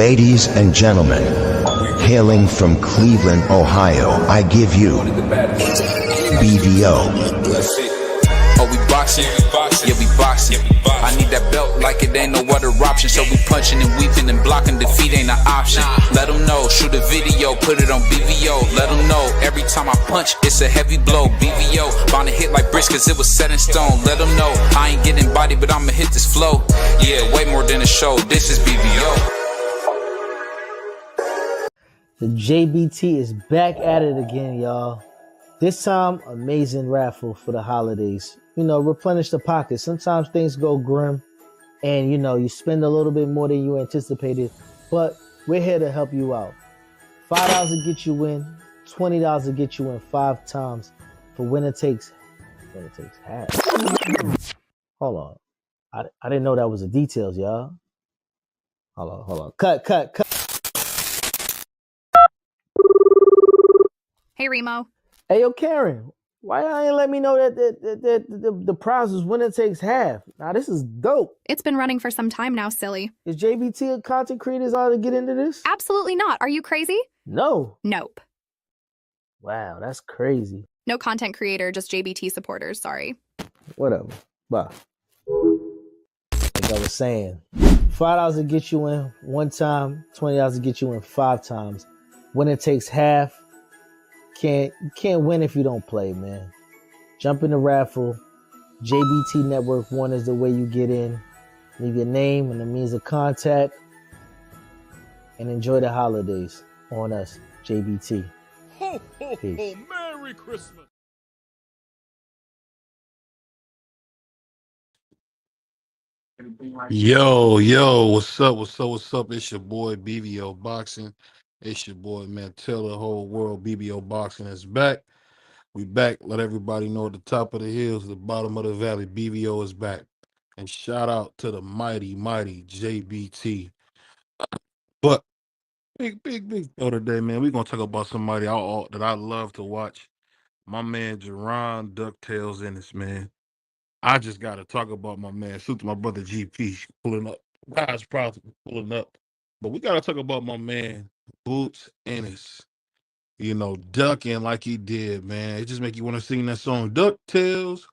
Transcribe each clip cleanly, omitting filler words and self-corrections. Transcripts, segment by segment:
Ladies and gentlemen, hailing from Cleveland, Ohio, I give you BVO. Oh, we boxing? Yeah, we boxing. I need that belt like it ain't no other option. So we punching and weaving and blocking. Defeat ain't an option. Let them know, shoot a video, put it on BVO. Let them know, every time I punch, it's a heavy blow. BVO, bound to hit like bricks cause it was set in stone. Let them know, I ain't getting body, but I'ma hit this flow. Yeah, way more than a show, this is BVO. The JBT is back at it again, y'all. This time, amazing raffle for the holidays. You know, replenish the pocket. Sometimes things go grim and, you know, you spend a little bit more than you anticipated, but we're here to help you out. $5 to get you in, $20 to get you in 5 times for winner takes half. Hold on. I didn't know that was the details, y'all. Hold on. Cut. Hey, Remo. Hey, yo, Karen, why y'all ain't let me know that the prize was winner takes half? Now, this is dope. It's been running for some time now, silly. Is JBT a content creators ought to get into this? Absolutely not. Are you crazy? No. Nope. Wow, that's crazy. No content creator, just JBT supporters, sorry. Whatever. Bye. Like I was saying, $5 to get you in 1 time, $20 to get you in 5 times. Winner takes half. You can't win if you don't play, man. Jump in the raffle. JBT Network 1 is the way you get in. Leave your name and the means of contact. And enjoy the holidays on us, JBT. Ho, ho, Peace. ho, Merry Christmas. Yo, what's up? It's your boy BVO Boxing. It's your boy, man. Tell the whole world BVO Boxing is back. We back. Let everybody know at the top of the hills, the bottom of the valley, BVO is back. And shout out to the mighty JBT. But big show today, man. We're gonna talk about somebody that I love to watch. My man Jerron DuckTales Ennis, man. I just got to talk about my man, suit my brother GP pulling up. Guys probably pulling up. But we got to talk about my man, Boots Ennis. You know, ducking like he did, man. It just make you want to sing that song, DuckTales.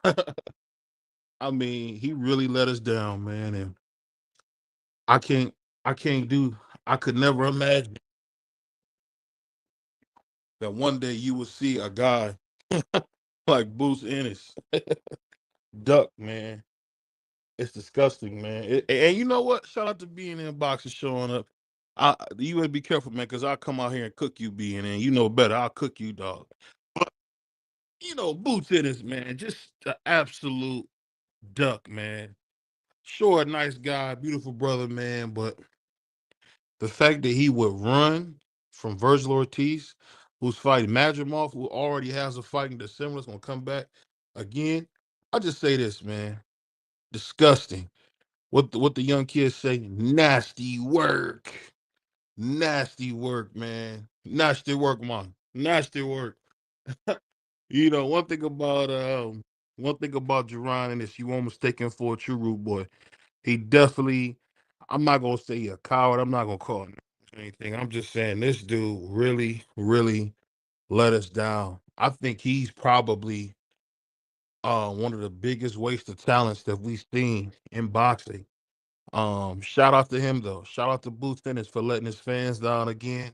I mean, he really let us down, man. And I could never imagine that one day you would see a guy like Boots Ennis duck, man. It's disgusting, man. And you know what? Shout out to BNN Boxing showing up. You better be careful, man, because I'll come out here and cook you, BNN. You know better. I'll cook you, dog. But, you know, Boots Ennis, man, just an absolute duck, man. Sure, a nice guy, beautiful brother, man, but the fact that he would run from Virgil Ortiz, who's fighting Madrimov, who already has a fight in December, is going to come back again. I'll just say this, man. Disgusting. What the young kids say, nasty work, man, nasty work, man, nasty work. You know, one thing about Jerron, and if you won't mistake him for a true rude boy, he definitely. I'm not gonna say a coward. I'm not gonna call him anything. I'm just saying this dude really let us down. I think he's probably one of the biggest waste of talents that we've seen in boxing. Shout out to him though. Shout out to Boots Ennis for letting his fans down again.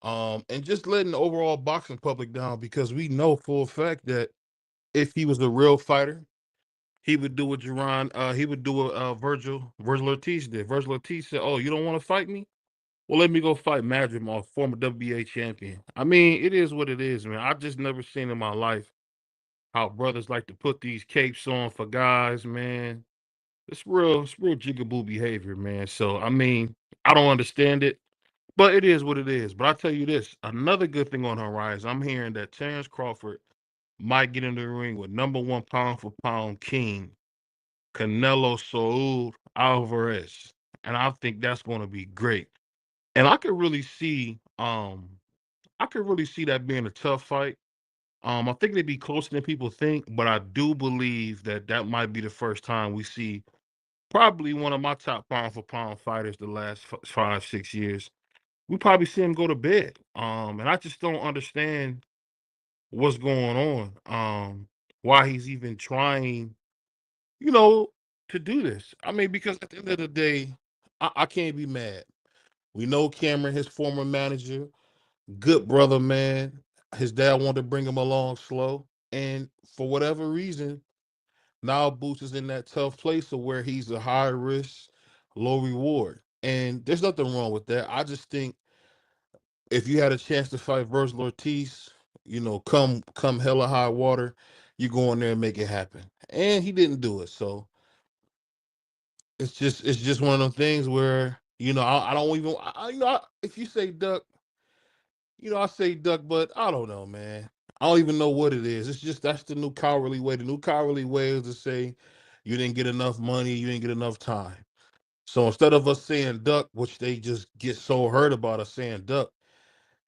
And just letting the overall boxing public down because we know for a fact that if he was a real fighter, he would do what he would do what Virgil Ortiz did. Virgil Ortiz said, "Oh, you don't want to fight me? Well, let me go fight Madrimov, former WBA champion." I mean, it is what it is, man. I've just never seen in my life how brothers like to put these capes on for guys, man. It's real jigaboo behavior, man. So I mean, I don't understand it, but it is what it is. But I tell you this, another good thing on the horizon, I'm hearing that Terrence Crawford might get in the ring with #1 pound for pound king, Canelo Saul Alvarez. And I think that's gonna be great. And I could really see that being a tough fight. I think it'd be closer than people think, but I do believe that might be the first time we see probably one of my top pound for pound fighters the last 5, 6 years. We probably see him go to bed. And I just don't understand what's going on. Why he's even trying, you know, to do this. I mean, because at the end of the day, I can't be mad. We know Cameron, his former manager, good brother, man. His dad wanted to bring him along slow. And for whatever reason, now Boots is in that tough place of where he's a high risk, low reward. And there's nothing wrong with that. I just think if you had a chance to fight Virgil Ortiz, come hella high water, you go in there and make it happen. And he didn't do it. So it's just one of them things where, I don't even if you say duck, I say duck, but I don't know, man. I don't even know what it is. It's just that's the new cowardly way. The new cowardly way is to say you didn't get enough money, you didn't get enough time. So instead of us saying duck, which they just get so hurt about us saying duck,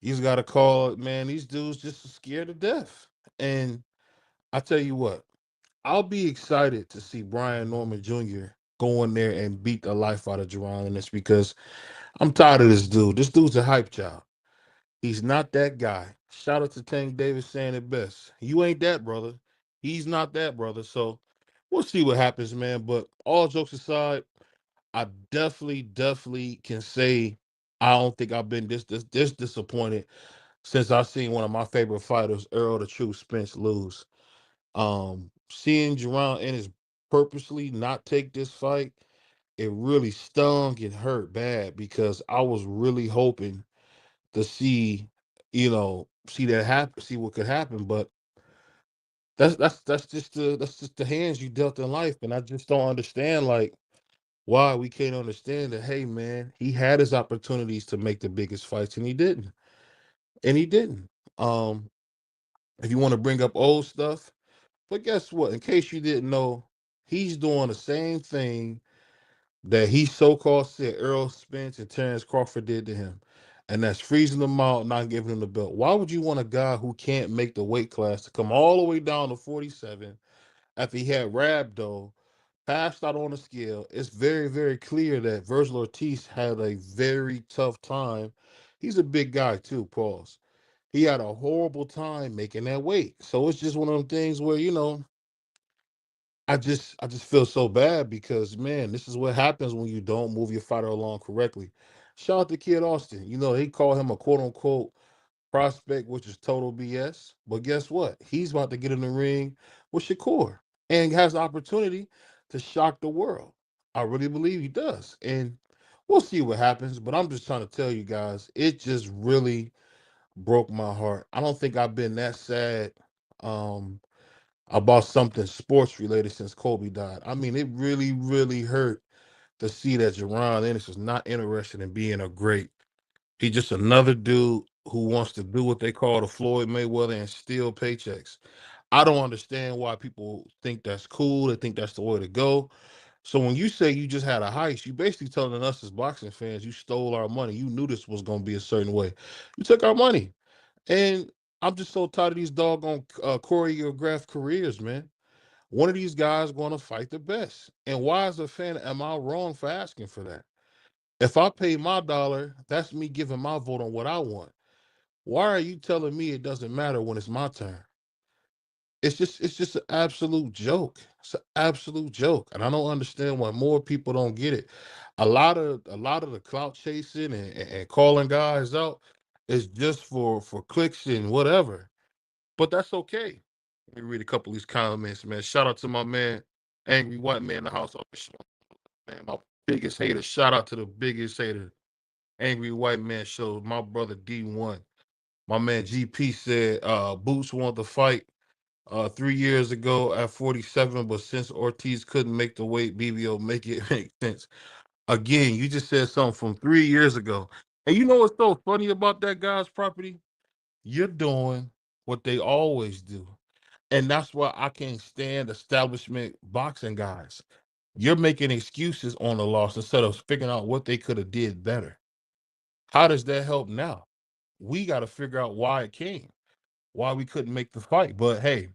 you just gotta call it, man, these dudes just scared to death. And I tell you what, I'll be excited to see Brian Norman Jr. go in there and beat the life out of Jerron Ennis because I'm tired of this dude. This dude's a hype job. He's not that guy. Shout out to Tank Davis saying it best. You ain't that, brother. He's not that, brother. So we'll see what happens, man. But all jokes aside, I definitely can say I don't think I've been this disappointed since I seen one of my favorite fighters, Earl the True Spence, lose. Seeing Jerron Ennis purposely not take this fight, it really stung and hurt bad because I was really hoping to see that happen, see what could happen. But that's just the hands you dealt in life, and I just don't understand why we can't understand that. Hey, man, he had his opportunities to make the biggest fights, and he didn't, and he didn't. Um, if you want to bring up old stuff, but guess what? In case you didn't know, he's doing the same thing that he so-called said Earl Spence and Terrence Crawford did to him. And that's freezing them out, not giving him the belt. Why would you want a guy who can't make the weight class to come all the way down to 47 after he had Rabdo, passed out on the scale? It's very, very clear that Virgil Ortiz had a very tough time. He's a big guy too, pause. He had a horrible time making that weight. So it's just one of them things where, I just feel so bad because, man, this is what happens when you don't move your fighter along correctly. Shout out to Kid Austin. They call him a quote unquote prospect, which is total BS. But guess what? He's about to get in the ring with Shakur and has the opportunity to shock the world. I really believe he does. And we'll see what happens. But I'm just trying to tell you guys, it just really broke my heart. I don't think I've been that sad. Um, about something sports related since Kobe died. I mean, it really, really hurt to see that Jerron Ennis is not interested in being a great. He's just another dude who wants to do what they call the Floyd Mayweather and steal paychecks. I don't understand why people think that's cool. They think that's the way to go. So when you say you just had a heist, you basically telling us as boxing fans you stole our money. You knew this was going to be a certain way. You took our money. And I'm just so tired of these doggone choreographed careers, man. One of these guys going to fight the best. And why, as a fan, am I wrong for asking for that? If I pay my dollar, that's me giving my vote on what I want. Why are you telling me it doesn't matter when it's my turn? It's just an absolute joke. It's an absolute joke, and I don't understand why more people don't get it. A lot of the clout chasing and calling guys out is just for clicks and whatever. But that's okay. Let me read a couple of these comments, man. Shout out to my man, Angry White Man in the house. Man, my biggest hater. Shout out to the biggest hater, Angry White Man Show. My brother D1. My man GP said Boots wanted to fight 3 years ago at 47, but since Ortiz couldn't make the weight, BVO make it make sense. Again, you just said something from 3 years ago. And you know what's so funny about that guy's property? You're doing what they always do. And that's why I can't stand establishment boxing guys. You're making excuses on the loss instead of figuring out what they could have did better. How does that help now? We got to figure out why it came, why we couldn't make the fight. But hey,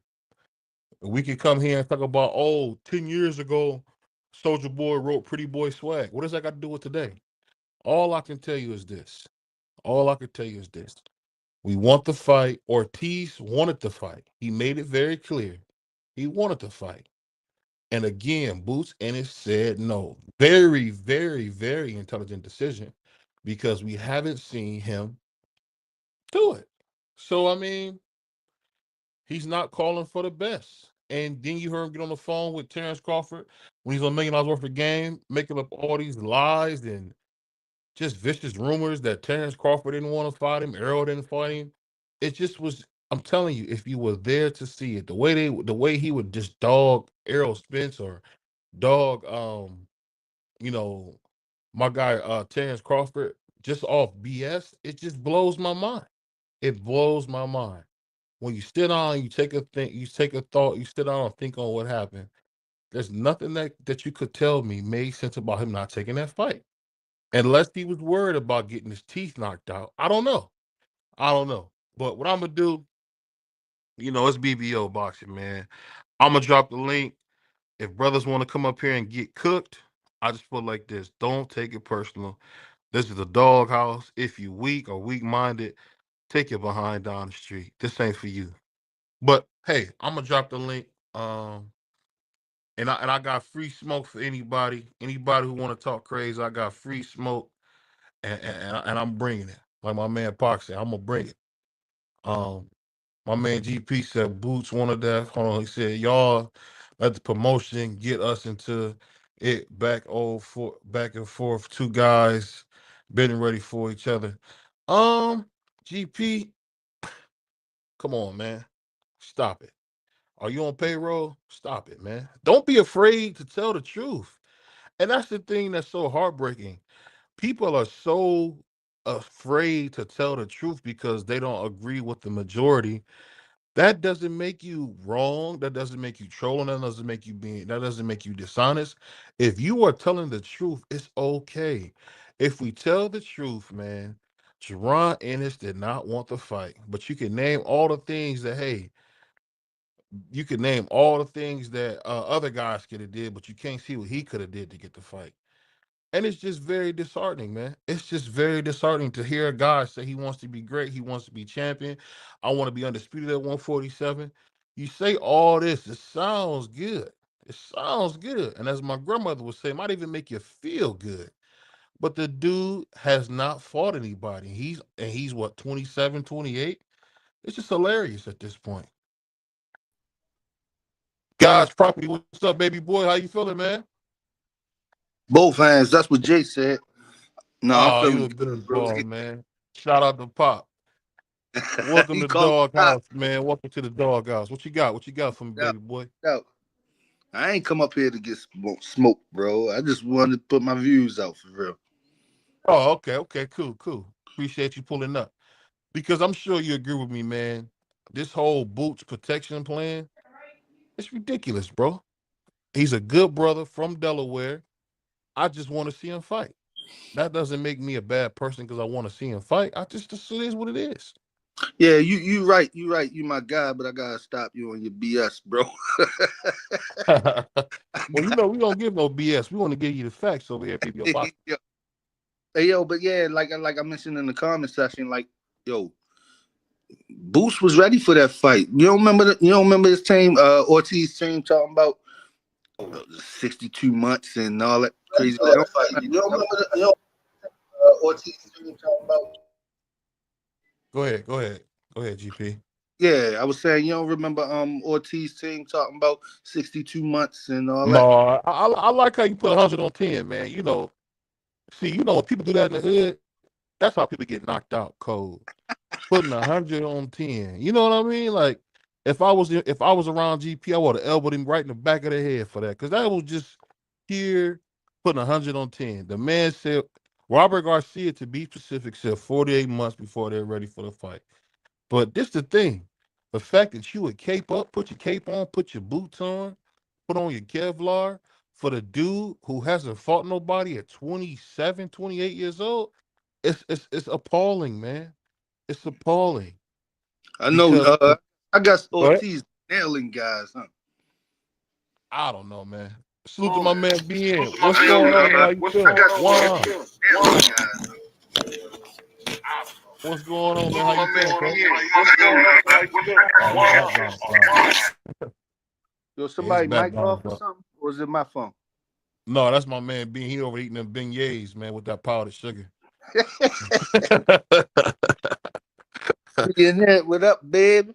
we can come here and talk about, oh, 10 years ago, Soldier Boy wrote Pretty Boy Swag. What does that got to do with today? All I can tell you is this. All I can tell you is this. We want the fight. Ortiz wanted to fight. He made it very clear. He wanted to fight. And again, Boots Ennis said no. Very, very, very intelligent decision because we haven't seen him do it. So, I mean, he's not calling for the best. And then you heard him get on the phone with Terrence Crawford when he's on $1 million worth of game, making up all these lies and just vicious rumors that Terrence Crawford didn't want to fight him, Errol didn't fight him. It just was. I'm telling you, if you were there to see it, the way he would just dog Errol Spence or dog, you know, my guy Terrence Crawford just off BS, it just blows my mind. It blows my mind. When you sit down, you take a think, you take a thought, you sit down and think on what happened. There's nothing that you could tell me made sense about him not taking that fight. Unless he was worried about getting his teeth knocked out. I don't know. I don't know. But what I'm gonna do, it's BVO boxing, man. I'm gonna drop the link. If brothers want to come up here and get cooked, I just put it like this. Don't take it personal. This is a doghouse. If you weak or weak-minded, take your behind down the street. This ain't for you. But hey, I'm gonna drop the link. And I got free smoke for anybody. Anybody who want to talk crazy, I got free smoke, and I'm bringing it. Like my man Pac said, I'm gonna bring it. Um, my man GP said Boots wanted that. Hold on, he said y'all let the promotion get us into it back and forth. Two guys been ready for each other. GP, come on, man, stop it. Are you on payroll? Stop it, man. Don't be afraid to tell the truth. And that's the thing that's so heartbreaking. People are so afraid to tell the truth because they don't agree with the majority. That doesn't make you wrong. That doesn't make you trolling. That doesn't make you dishonest. If you are telling the truth, it's okay. If we tell the truth, man, Jerron Ennis did not want the fight. But you can name all the things that, hey, you can name all the things that other guys could have did, but you can't see what he could have did to get the fight. And it's just very disheartening, man. It's just very disheartening to hear a guy say he wants to be great, he wants to be champion. I want to be undisputed at 147. You say all this, it sounds good. It sounds good. And as my grandmother would say, it might even make you feel good. But the dude has not fought anybody. He's what, 27, 28? It's just hilarious at this point. Guys, property, what's up, baby boy? How you feeling, man? Both hands. That's what Jay said. No, I'm Oh, you a feeling good good, bro. boy, man. Shout out to Pop. Welcome He to called me out. Doghouse, man. Welcome to the Doghouse. What you got? What you got for me, out, baby boy? out. I ain't come up here to get smoke, bro. I just wanted to put my views out for real. Oh, okay, cool. Appreciate you pulling up. Because I'm sure you agree with me, man. This whole Boots protection plan, it's ridiculous, bro. He's a good brother from Delaware. I just want to see him fight. That doesn't make me a bad person because I want to see him fight. It is what it is. Yeah, you right. You right. You my guy, but I gotta stop you on your BS, bro. Well, we don't give no BS. We want to give you the facts over here, people. Yeah. Hey, yo, but yeah, like I mentioned in the comment section, like, yo, Boost was ready for that fight. You don't remember his team, Ortiz team talking about 62 months and all that crazy. You don't remember Ortiz team talking about? Go ahead, GP. Yeah, I was saying you don't remember Ortiz team talking about 62 months and all that. No, I like how you put 100 on 10, man. When people do that in the hood, that's how people get knocked out cold. Putting 100 on 10. You know what I mean? Like if I was around GP, I would have elbowed him right in the back of the head for that. Because that was just here putting 100 on 10. The man said Robert Garcia, to be specific, said 48 months before they're ready for the fight. But this the thing. The fact that you would cape up, put your cape on, put your boots on, put on your Kevlar for the dude who hasn't fought nobody at 27, 28 years old, it's appalling, man. It's appalling. I know. Because I got go ahead. Ortiz nailing guys, huh? I don't know, man. Salute to my man BN. What's going on, man? How you feeling? Wow. What's going on, man? How you feeling, bro? Oh, his background is loud. Yo, Yeah, his somebody mic background off is or loud. something? Or is it my phone? No, that's my man BN. He over eating them beignets, man, with that powdered sugar. Millionaire, what up, baby?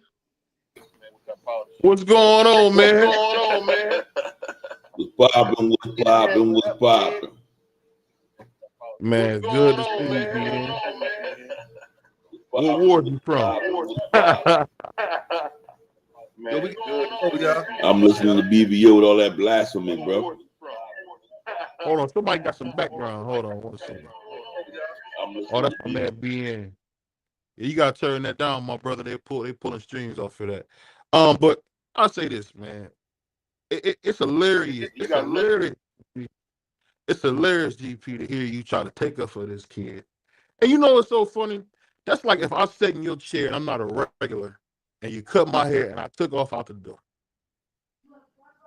What's going on, man? What's poppin'? What's poppin'? What's poppin'? Man, it's good to see you, BN. What ward you from? Yo, we y'all. I'm listening to BVO with all that blasphemy, bro. Hold on, somebody got some background. Hold on 1 second. Oh, that's my man BN. Yeah, you gotta turn that down, my brother. They pulling streams off of that. But I'll say this, man. It's hilarious. It's hilarious. It's hilarious, GP, to hear you try to take up for this kid. And you know what's so funny? That's like if I sat in your chair and I'm not a regular, and you cut my hair and I took off out the door.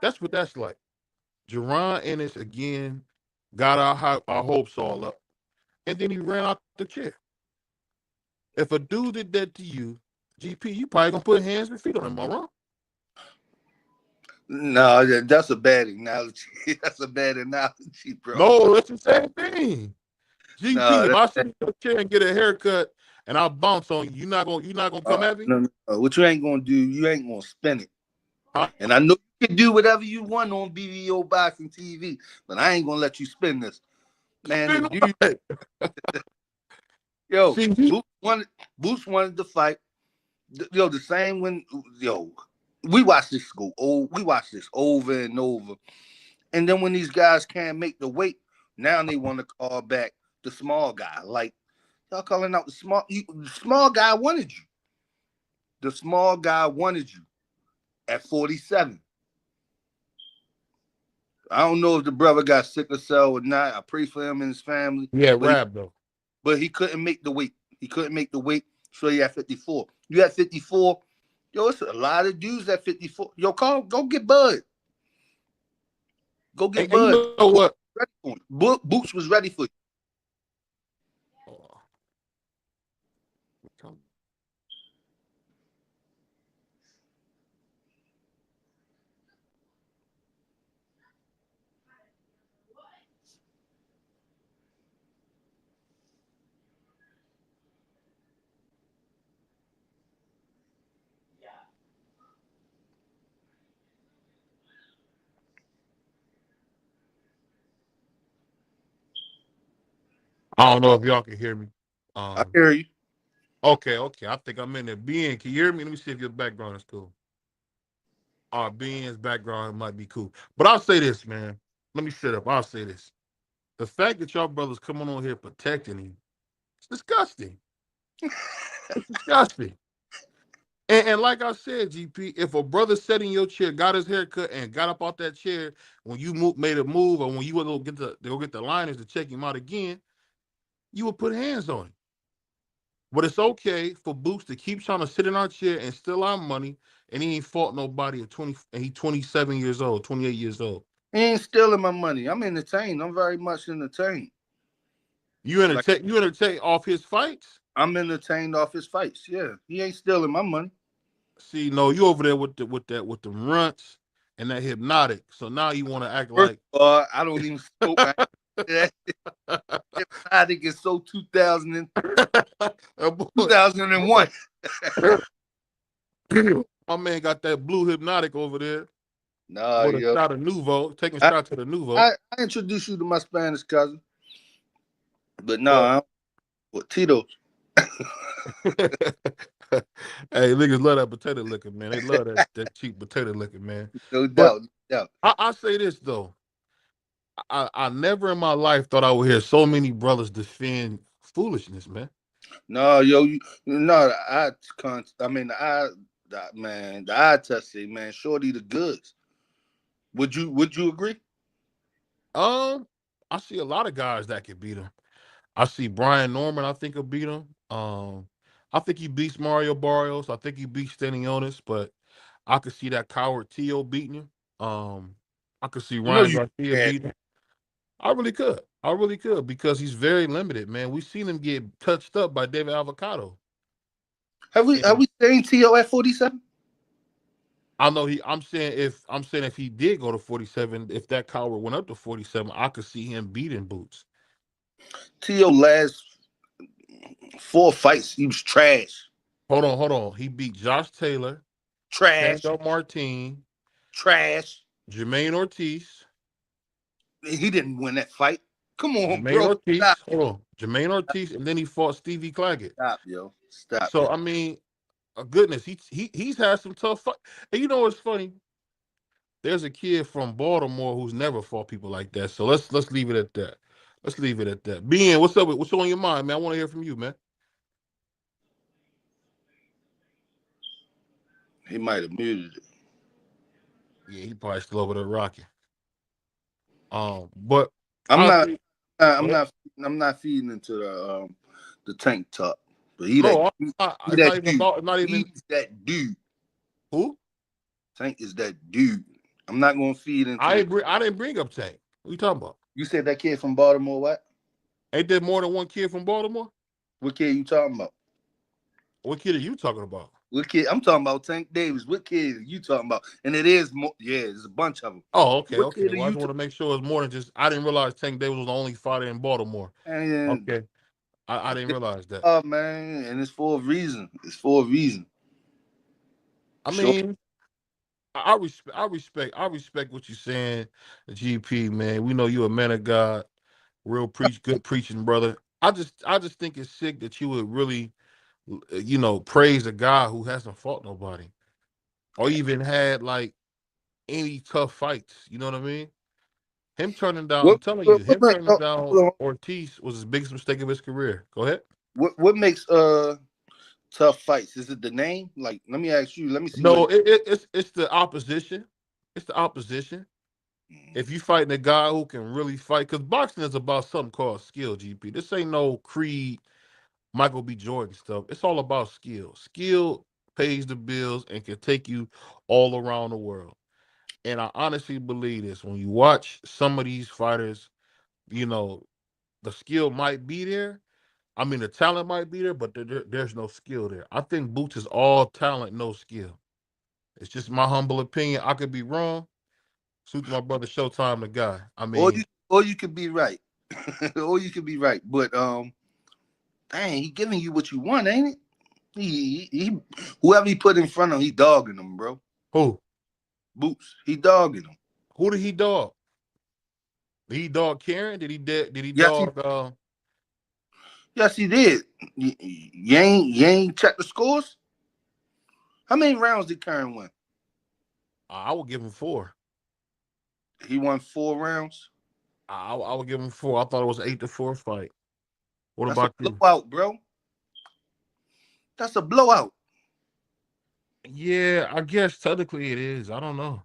That's what that's like. Jerron Ennis again got our hopes all up, and then he ran out the chair. If a dude did that to you, GP, you probably gonna put hands and feet on him, am I wrong? No, that's a bad analogy. That's a bad analogy, bro. No, it's the same thing. GP, No, if I sit in your chair and get a haircut and I bounce on you, you're not gonna come at me? No. What you ain't gonna do, you ain't gonna spin it. Huh? And I know you can do whatever you want on BVO Boxing TV, but I ain't gonna let you spin this. Man, Spin the dude, what? yo, See, Boots wanted to fight. Yo, the same when we watched this over and over. And then when these guys can't make the weight, now they want to call back the small guy. Like, y'all calling out the small guy wanted you. The small guy wanted you at 47. I don't know if the brother got sickle cell or not. I pray for him and his family. yeah, rap though. But he couldn't make the weight. He couldn't make the weight. So he at 54. You at 54. Yo, it's a lot of dudes at 54. Yo, go get Bud. Go get And Bud. you know what? Boots was ready for you. I don't know if y'all can hear me. I hear you. Okay. I think I'm in there. Ben, can you hear me? Let me see if your background is cool. Ben's background might be cool. But I'll say this, man. Let me shut up. I'll say this. The fact that y'all brothers coming on here protecting him, it's disgusting. It's disgusting. And like I said, GP, if a brother sat in your chair, got his hair cut, and got up off that chair when you made a move, or when you would go get the liners to check him out again, you would put hands on him. But it's okay for Boots to keep trying to sit in our chair and steal our money, and he ain't fought nobody at 20, and he 27 years old, 28 years old. He ain't stealing my money. I'm entertained. I'm very much entertained. You entertain off his fights? I'm entertained off his fights. Yeah, he ain't stealing my money. See, no, you over there with the runts and that hypnotic. So now you want to act like I don't even smoke. Hypnotic is so 2000 2001. My man got that blue hypnotic over there. Nah, with a yo. shot of Nuvo, taking a shot to the Nuvo. I introduced you to my Spanish cousin. But no, what Tito's. Hey, niggas love that potato liquor, man. They love that cheap potato liquor, man. No doubt. I say this though. I never in my life thought I would hear so many brothers defend foolishness, man. No, yo, the eye testing, man, shorty the goods. Would you agree? I see a lot of guys that can beat him. I see Brian Norman, I think, will beat him. I think he beats Mario Barrios. I think he beats Stanionis, but I could see that coward Tio beating him. I could see You know Ryan you Garcia had. beating. I really could. I really could because he's very limited, man. We've seen him get touched up by David Avocado. Have we And seen T.O. at 47? I know I'm saying if he did go to 47, if that caliber went up to 47, I could see him beating Boots. T.O. last 4 fights, he was trash. Hold on. He beat Josh Taylor, Trash. Sandor Martin, Trash. Jermaine Ortiz. He didn't win that fight. Come on, Jermaine bro. Ortiz. Stop. Hold on. Jermaine Ortiz, and then he fought Stevie Claggett. Stop, yo. Stop, So yo. I mean, goodness, he's had some tough fight. And you know what's funny? There's a kid from Baltimore who's never fought people like that. So let's leave it at that. Let's leave it at that. Ben, what's up? What's on your mind, man? I want to hear from you, man. He might have muted it. Yeah, he probably still over there rocking. But I'm honestly, I'm not feeding into the tank talk. But he no, he it's that not even dude. about. Not even He's that dude. who. Tank is that dude. I'm not gonna feed into. I didn't bring up Tank. What you talking about? You said that kid from Baltimore. What? Ain't there more than one kid from Baltimore? What kid you talking about? What kid are you talking about? What kid? I'm talking about Tank Davis. What kid are you talking about? And it is more. Yeah, there's a bunch of them. Oh, okay. What kid are Well, I you? just want to make sure it's more than just. I didn't realize Tank Davis was the only fighter in Baltimore. And Okay, I didn't realize that. oh man, and it's for a reason. It's for a reason. I Sure. mean, I respect what you're saying, GP man. We know you're a man of God, good preaching brother. I just think it's sick that you would really, praise a guy who hasn't fought nobody, or even had like any tough fights. You know what I mean? Him turning down, I'm telling you, him turning down Ortiz was his biggest mistake of his career. Go ahead. What makes tough fights? Is it the name? Like, let me ask you. Let me see. No, it's the opposition. It's the opposition. If you fighting a guy who can really fight, because boxing is about something called skill, GP. This ain't no Creed, Michael B. Jordan stuff. It's all about skill. Skill pays the bills and can take you all around the world. And I honestly believe this. When you watch some of these fighters, the skill might be there. I mean, the talent might be there, but there's no skill there. I think Boots is all talent, no skill. It's just my humble opinion. I could be wrong. Suit my brother Showtime, the guy. I mean, or you could be right, or you could be right. But dang, he giving you what you want, ain't it? He whoever he put in front of him, he dogging him, bro. who? Boots, he dogging him. Who did he dog? Did he dog Karen? Did he Yes, dog? yes, he did. You ain't check the scores. How many rounds did Karen win? I would give him 4. He won 4 rounds. I would give him 4. I thought it was 8-4 fight. What That's about a you? blowout, bro. That's a blowout. Yeah, I guess technically it is. I don't know.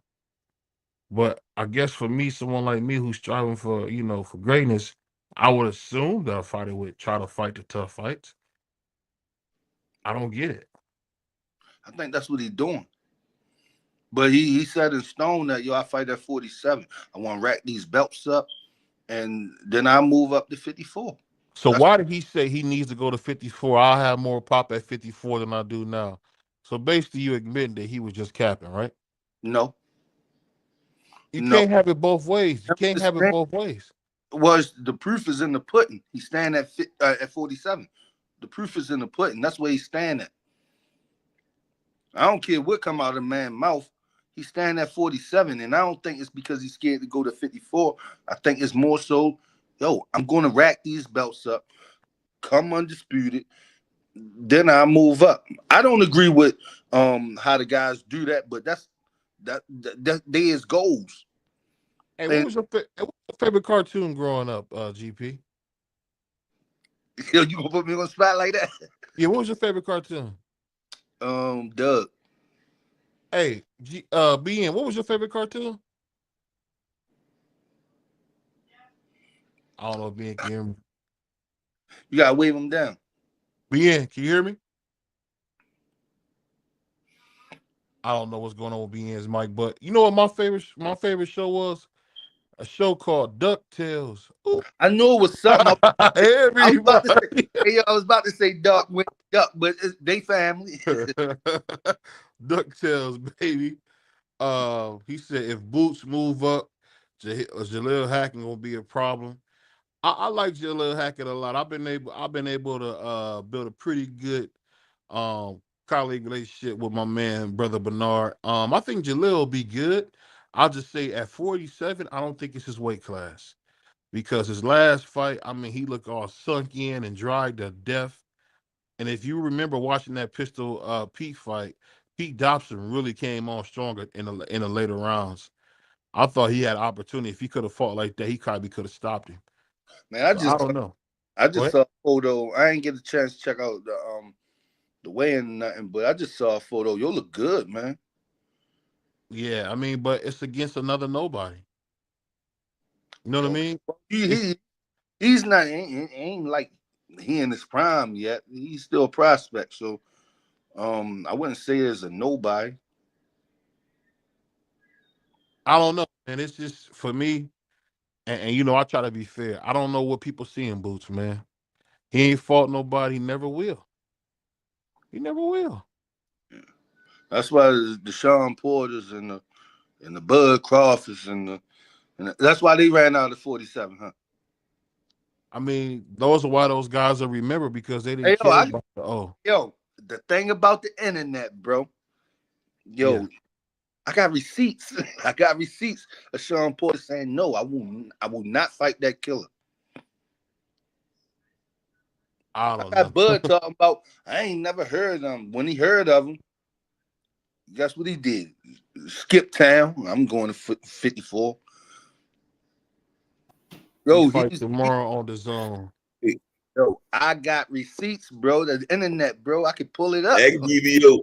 But I guess for me, someone like me who's striving for, for greatness, I would assume that a fighter would try to fight the tough fights. I don't get it. I think that's what he's doing. But he said in stone that, I fight at 47. I want to rack these belts up, and then I move up to 54. So why did he say he needs to go to 54? I'll have more pop at 54 than I do now. So basically you admitting that he was just capping, right? No. You can't have it both ways. You can't have it Understand? both ways. Was the proof is in the pudding. He's standing at 47. The proof is in the pudding. That's where he's standing at. I don't care what come out of the man's mouth. He's standing at 47, and I don't think it's because he's scared to go to 54. I think it's more so, I'm going to rack these belts up, come undisputed, then I move up. I don't agree with how the guys do that, but that's they is goals. Hey, what was your favorite cartoon growing up, GP? You gonna put me on the spot like that? Yeah, what was your favorite cartoon? Doug. Hey, BN, what was your favorite cartoon? I don't know if BN can hear me. You gotta wave him down. BN, can you hear me? I don't know what's going on with BN's Mike, but you know what my favorite show was? A show called DuckTales. Ooh. I knew it was something. I was about to say, Everybody. hey, I was about to say duck with duck, but they family. DuckTales, baby. He said if Boots move up, Jaleel Hackett gonna be a problem. I like Jaleel Hackett a lot. I've been able to build a pretty good um colleague relationship with my man, brother Bernard. I think Jaleel will be good. I'll just say at 47, I don't think it's his weight class. Because his last fight, I mean, he looked all sunk in and dried to death. And if you remember watching that Pistol Pete fight, Pete Dobson really came on stronger in the later rounds. I thought he had opportunity. If he could have fought like that, he probably could have stopped him. Man, So I don't know. I Go just ahead. saw a photo. I ain't get a chance to check out the weigh in nothing, but I just saw a photo. You look good, man. Yeah, I mean, but it's against another nobody. You know what I Yo, mean? he, It's he he's not ain't like he in his prime yet. He's still a prospect. So I wouldn't say there's a nobody. I don't know, and it's just for me. And you know, I try to be fair. I don't know what people see in Boots, man. He ain't fought nobody. He never will. He never will. That's why the Sean Porters and the Bud Crawfords that's why they ran out of 47, huh? I mean, those are why those guys are remembered because they didn't Hey care about the yo, the thing about the internet, bro. yeah. Yo, I got receipts. I got receipts of Sean Porter saying no, I will not fight that killer. I I don't got know. Bud talking about I ain't never heard of him. When he heard of him, guess what he did? Skip town. I'm going to 54. He Yo, fights tomorrow on the zone. yo, I got receipts, bro. The internet, bro. I could pull it up. Ask BVO.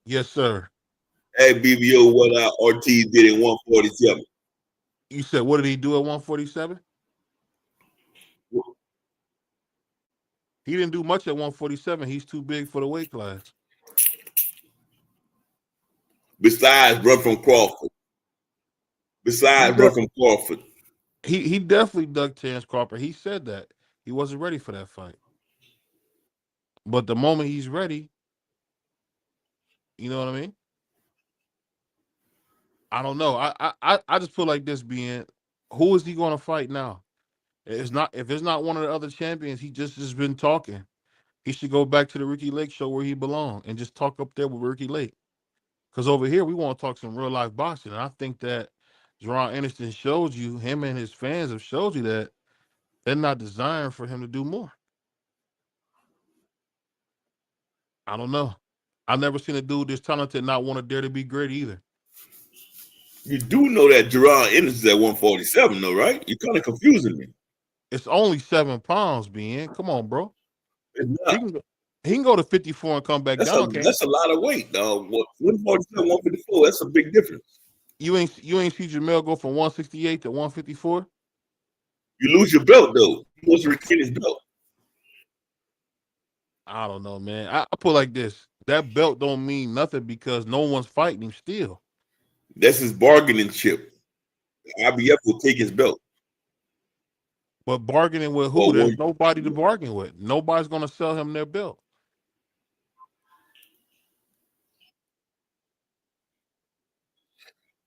Yes, sir. Ask BVO what Ortiz did in 147. You said what did he do at 147? He didn't do much at 147. He's too big for the weight class. Besides run from Crawford. He Besides run look, from Crawford. He definitely dug Terrence Crawford. He said that he wasn't ready for that fight. But the moment he's ready, you know what I mean? I don't know. I just feel like this being who is he going to fight now? It's not if it's not one of the other champions. He just has been talking. He should go back to the Ricky Lake show where he belongs and just talk up there with Ricky Lake. Because over here we want to talk some real life boxing. And I think that Jerron Anderson showed you, him and his fans have showed you that they're not designed for him to do more. I don't know. I've never seen a dude this talented not want to dare to be great either. You do know that Jerron Ennis is at 147, though, right? You're kind of confusing me. It's only 7 pounds, Ben. Come on, bro. It's He not. can go, he can go to 54 and come back down, can't That's a lot of weight, dog. 147, 154, that's a big difference. he? You ain't see Jamel go from 168 to 154? You lose your belt, though. He wants to retain his belt. I don't know, man. I put like this. That belt don't mean nothing because no one's fighting him still. That's his bargaining chip. IBF will take his belt. But bargaining with who? Or There's nobody to bargain with. Nobody's gonna sell him their belt.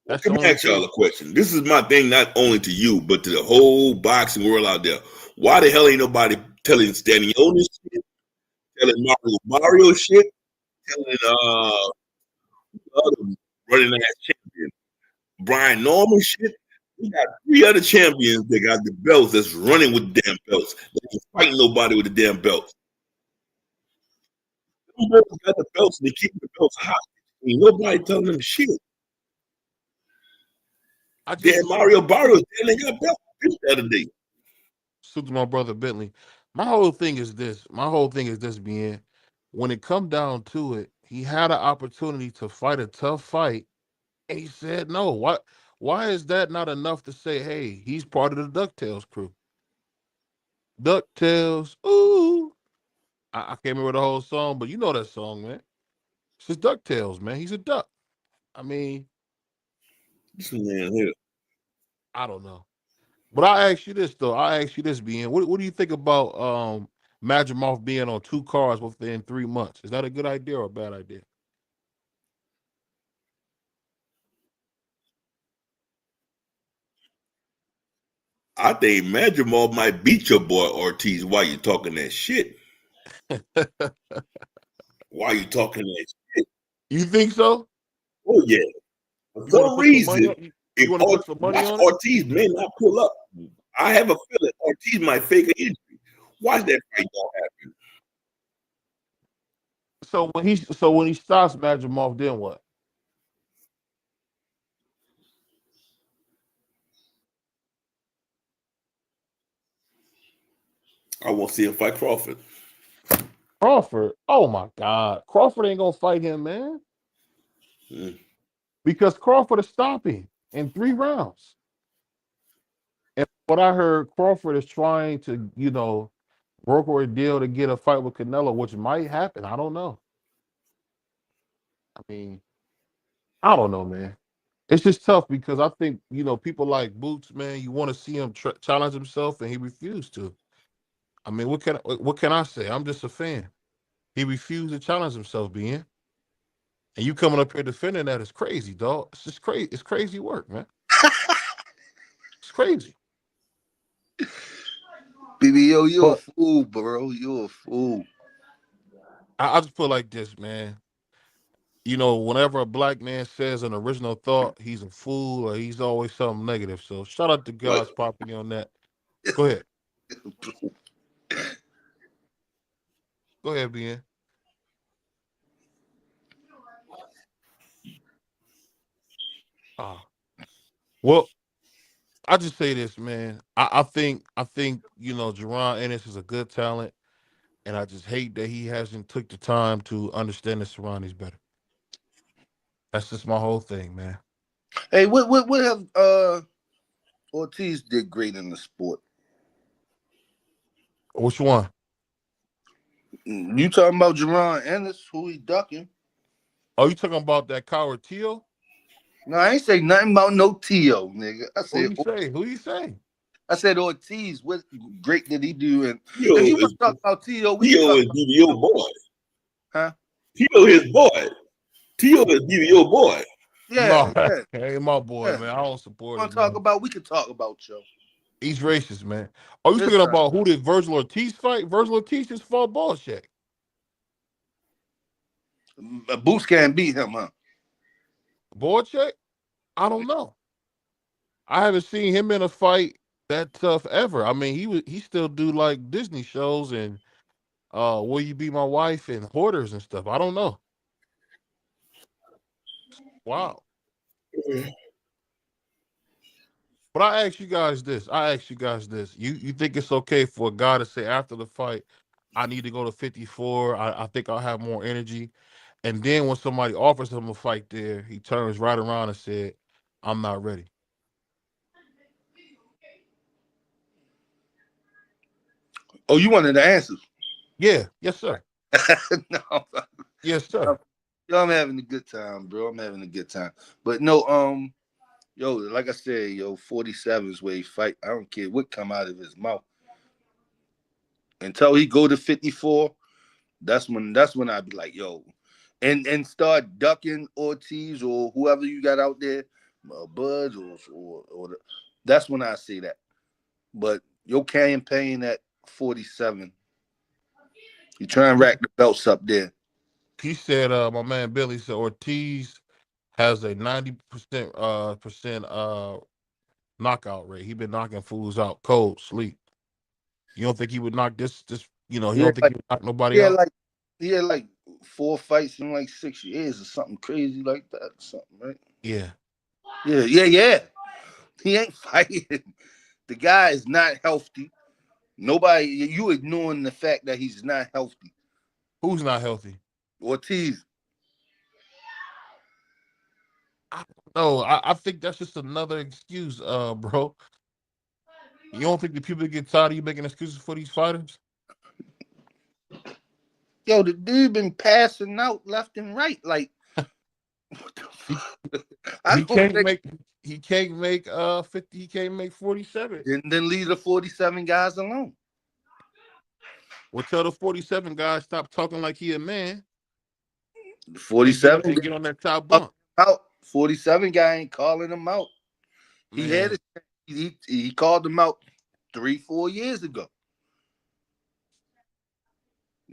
That's let the me only ask y'all thing. a question. This is my thing, not only to you, but to the whole boxing world out there. Why the hell ain't nobody telling Stanioni shit, telling Mario shit, telling other running ass champion Brian Norman shit? We got 3 other champions that got the belts that's running with the damn belts. They ain't fighting nobody with the damn belts. Them boys got the belts and they keep the belts hot. Ain't nobody telling them shit. I just Damn Mario Barrios damn got belts the other day. suits my brother Bentley. My whole thing is this. My whole thing is this being when it come down to it, he had an opportunity to fight a tough fight and he said no. Why is that not enough to say, hey, he's part of the DuckTales crew? DuckTales, ooh. I can't remember the whole song, but you know that song, man. It's just DuckTales, man. He's a duck. I mean, This man here. I don't know. But I ask you this though. I ask you this, BN. What do you think about Madrimov being on 2 cars within 3 months? Is that a good idea or a bad idea? I think Madrimov might beat your boy Ortiz. Why you talking that shit? Why you talking that shit? You think so? Oh yeah. For You want to some put some money reason, on? You if want to put some money watch on it? Ortiz may not pull up. I have a feeling Ortiz might fake an injury. Watch that fight don't happen. So when he stops Madrimov, then what? I won't see him fight Crawford. Crawford. Oh my God, Crawford ain't gonna fight him, man. Because Crawford is stopping in 3 rounds. And what I heard, Crawford is trying to, broker a deal to get a fight with Canelo, which might happen. I don't know. I mean, I don't know, man. It's just tough because I think, people like Boots, man, you want to see him challenge himself, and he refused to. I mean, what can I say? I'm just a fan. He refused to challenge himself, being. And you coming up here defending that is crazy, dog. It's just crazy. It's crazy work, man. It's crazy. BBO, you a But fool, bro. You a fool. I just put it like this, man. Whenever a black man says an original thought, he's a fool or he's always something negative. So shout out to What? God's property on that. Go ahead. Go ahead, BN. Well, I just say this, man. I think Jerron Ennis is a good talent, and I just hate that he hasn't took the time to understand the surroundings better. That's just my whole thing, man. Hey, what have Ortiz did great in the sport? Which one? You talking about Jerron Ennis, who he ducking? Oh, you talking about that coward Teal? No, I ain't say nothing about no Tio, nigga. Who you say? I said Ortiz. What great did he do? And Tio if you want is to talk about Tio, we can Tio talk is about BBO boy. huh? Tio his boy. Tio is BBO boy. Yeah, No, yeah, ain't my boy, yeah. man. I don't support Want him, to talk man. about? We can talk about Joe. He's racist, man. Are you This thinking time, about who did Virgil Ortiz fight? Virgil Ortiz just fought Ballcheck. Boots can't beat him, huh? Ballcheck? I don't know. I haven't seen him in a fight that tough ever. I mean, he still do like Disney shows and Will You Be My Wife and Hoarders and stuff. I don't know. Wow. But I ask you guys this. You think it's okay for a guy to say after the fight, I need to go to 54. I think I'll have more energy. And then when somebody offers him a fight there, he turns right around and said, I'm not ready. Oh, you wanted the answers? Yeah, yes, sir. No, Yes, sir. yo, I'm having a good time, bro. I'm having a good time. But no, yo, like I said, yo, 47 is where he fight. I don't care what come out of his mouth until he go to 54. That's when I'd be like, yo, and start ducking Ortiz or whoever you got out there, Buds that's when I say that. But your campaign at 47, you try and rack the belts up there. He said, my man Billy said Ortiz has a 90% knockout rate. He been knocking fools out cold, sleep. You don't think he would knock this, he Yeah, don't think like he would knock nobody yeah, out? like he had like 4 fights in like 6 years or something crazy like that, or something, right? Yeah. Yeah. He ain't fighting. The guy is not healthy. Nobody, you ignoring the fact that he's not healthy. Who's not healthy? Ortiz. No, I think that's just another excuse, bro. You don't think the people get tired of you making excuses for these fighters? Yo, the dude been passing out left and right. Like What the He, fuck? I he don't can't think. make 50, he can't make 47. Then leave the 47 guys alone. Well, tell the 47 guys stop talking like he a man The and get up 47 and guy get on that top calling bunk. him out. 47 guy ain't calling him out. He had Man, it. He called him out 3-4 years ago.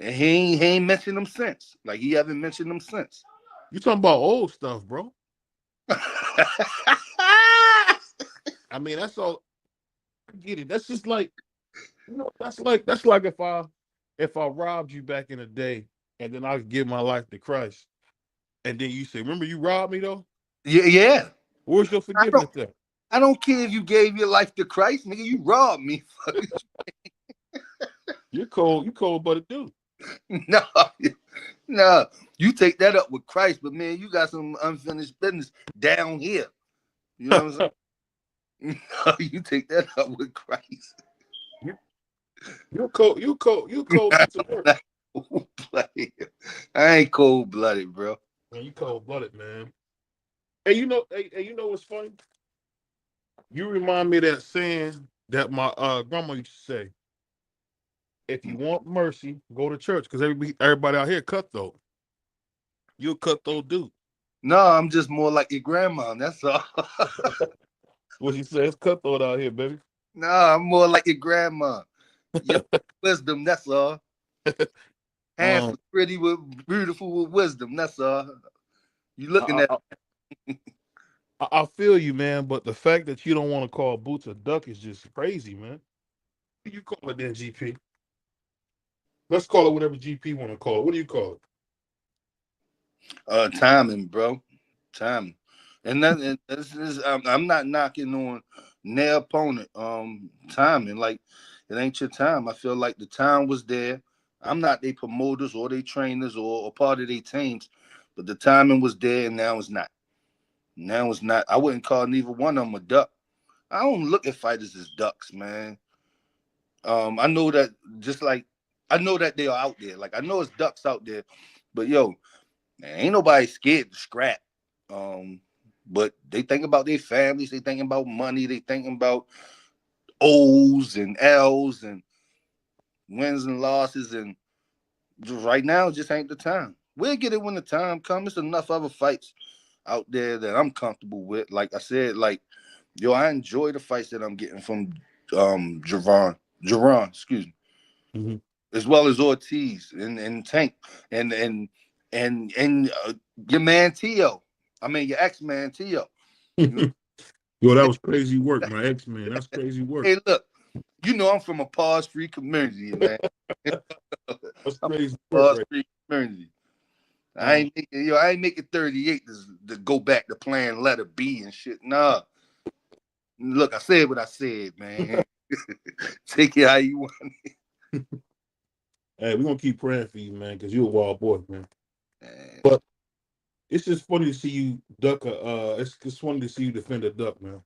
And he ain't mentioned him since. Like he haven't mentioned him since. you talking about old stuff, bro. I mean, that's all. I get it. That's just like, that's like if I robbed you back in the day and then I give my life to Christ and then you say, remember you robbed me though? Yeah. Where's your I don't forgiveness there? I don't care if you gave your life to Christ, nigga. You robbed me. You cold blooded dude. No, no. You take that up with Christ, but man, you got some unfinished business down here. You know what I'm saying? No, you take that up with Christ. You cold piece of work. I ain't cold blooded, bro. Man, you cold blooded, man. And you know what's funny? You remind me of that saying that my grandma used to say. If you want mercy, go to church. Because everybody out here cutthroat. You a cutthroat dude. No, I'm just more like your grandma. That's all. What you say? It's cutthroat out here, baby. No, I'm more like your grandma. Your wisdom. That's all. Um, Handsome, pretty, with beautiful with wisdom. That's all. You looking I, at I, I feel you, man. But the fact that you don't want to call Boots a duck is just crazy, man. What do you call it then, GP? Let's call it whatever GP want to call it. What do you call it? timing, bro. Timing. And this is I'm not knocking on their opponent. Timing. Like it ain't your time. I feel like the time was there. I'm not their promoters or their trainers or part of their teams, but the timing was there and now it's not. Now it's not. I wouldn't call neither one of them a duck. I don't look at fighters as ducks, man. I know that just like I know that they are out there. Like I know it's ducks out there, but yo, man, ain't nobody scared to scrap. Um, but they think about their families, they thinking about money, they thinking about O's and L's and wins and losses, and just right now just ain't the time. We'll get it when the time comes. There's enough other fights out there that I'm comfortable with. Like I said, like yo, I enjoy the fights that I'm getting from Jerron, excuse me, Mm-hmm. as well as Ortiz and Tank and your man Tio. I mean your ex-man Tio. You know, Yo, that was crazy work, my ex man. That's crazy work. hey, look, you know I'm from a pause-free community, man. That's I'm crazy from a work, right? pause-free community. Um, I ain't making 38 to go back to playing letter B and shit. Nah. Look, I said what I said, man. Take it how you want it. hey, we're gonna keep praying for you, man, because you're a wild boy, man. Man. But it's just funny to see you duck it's funny to see you defend a duck, man.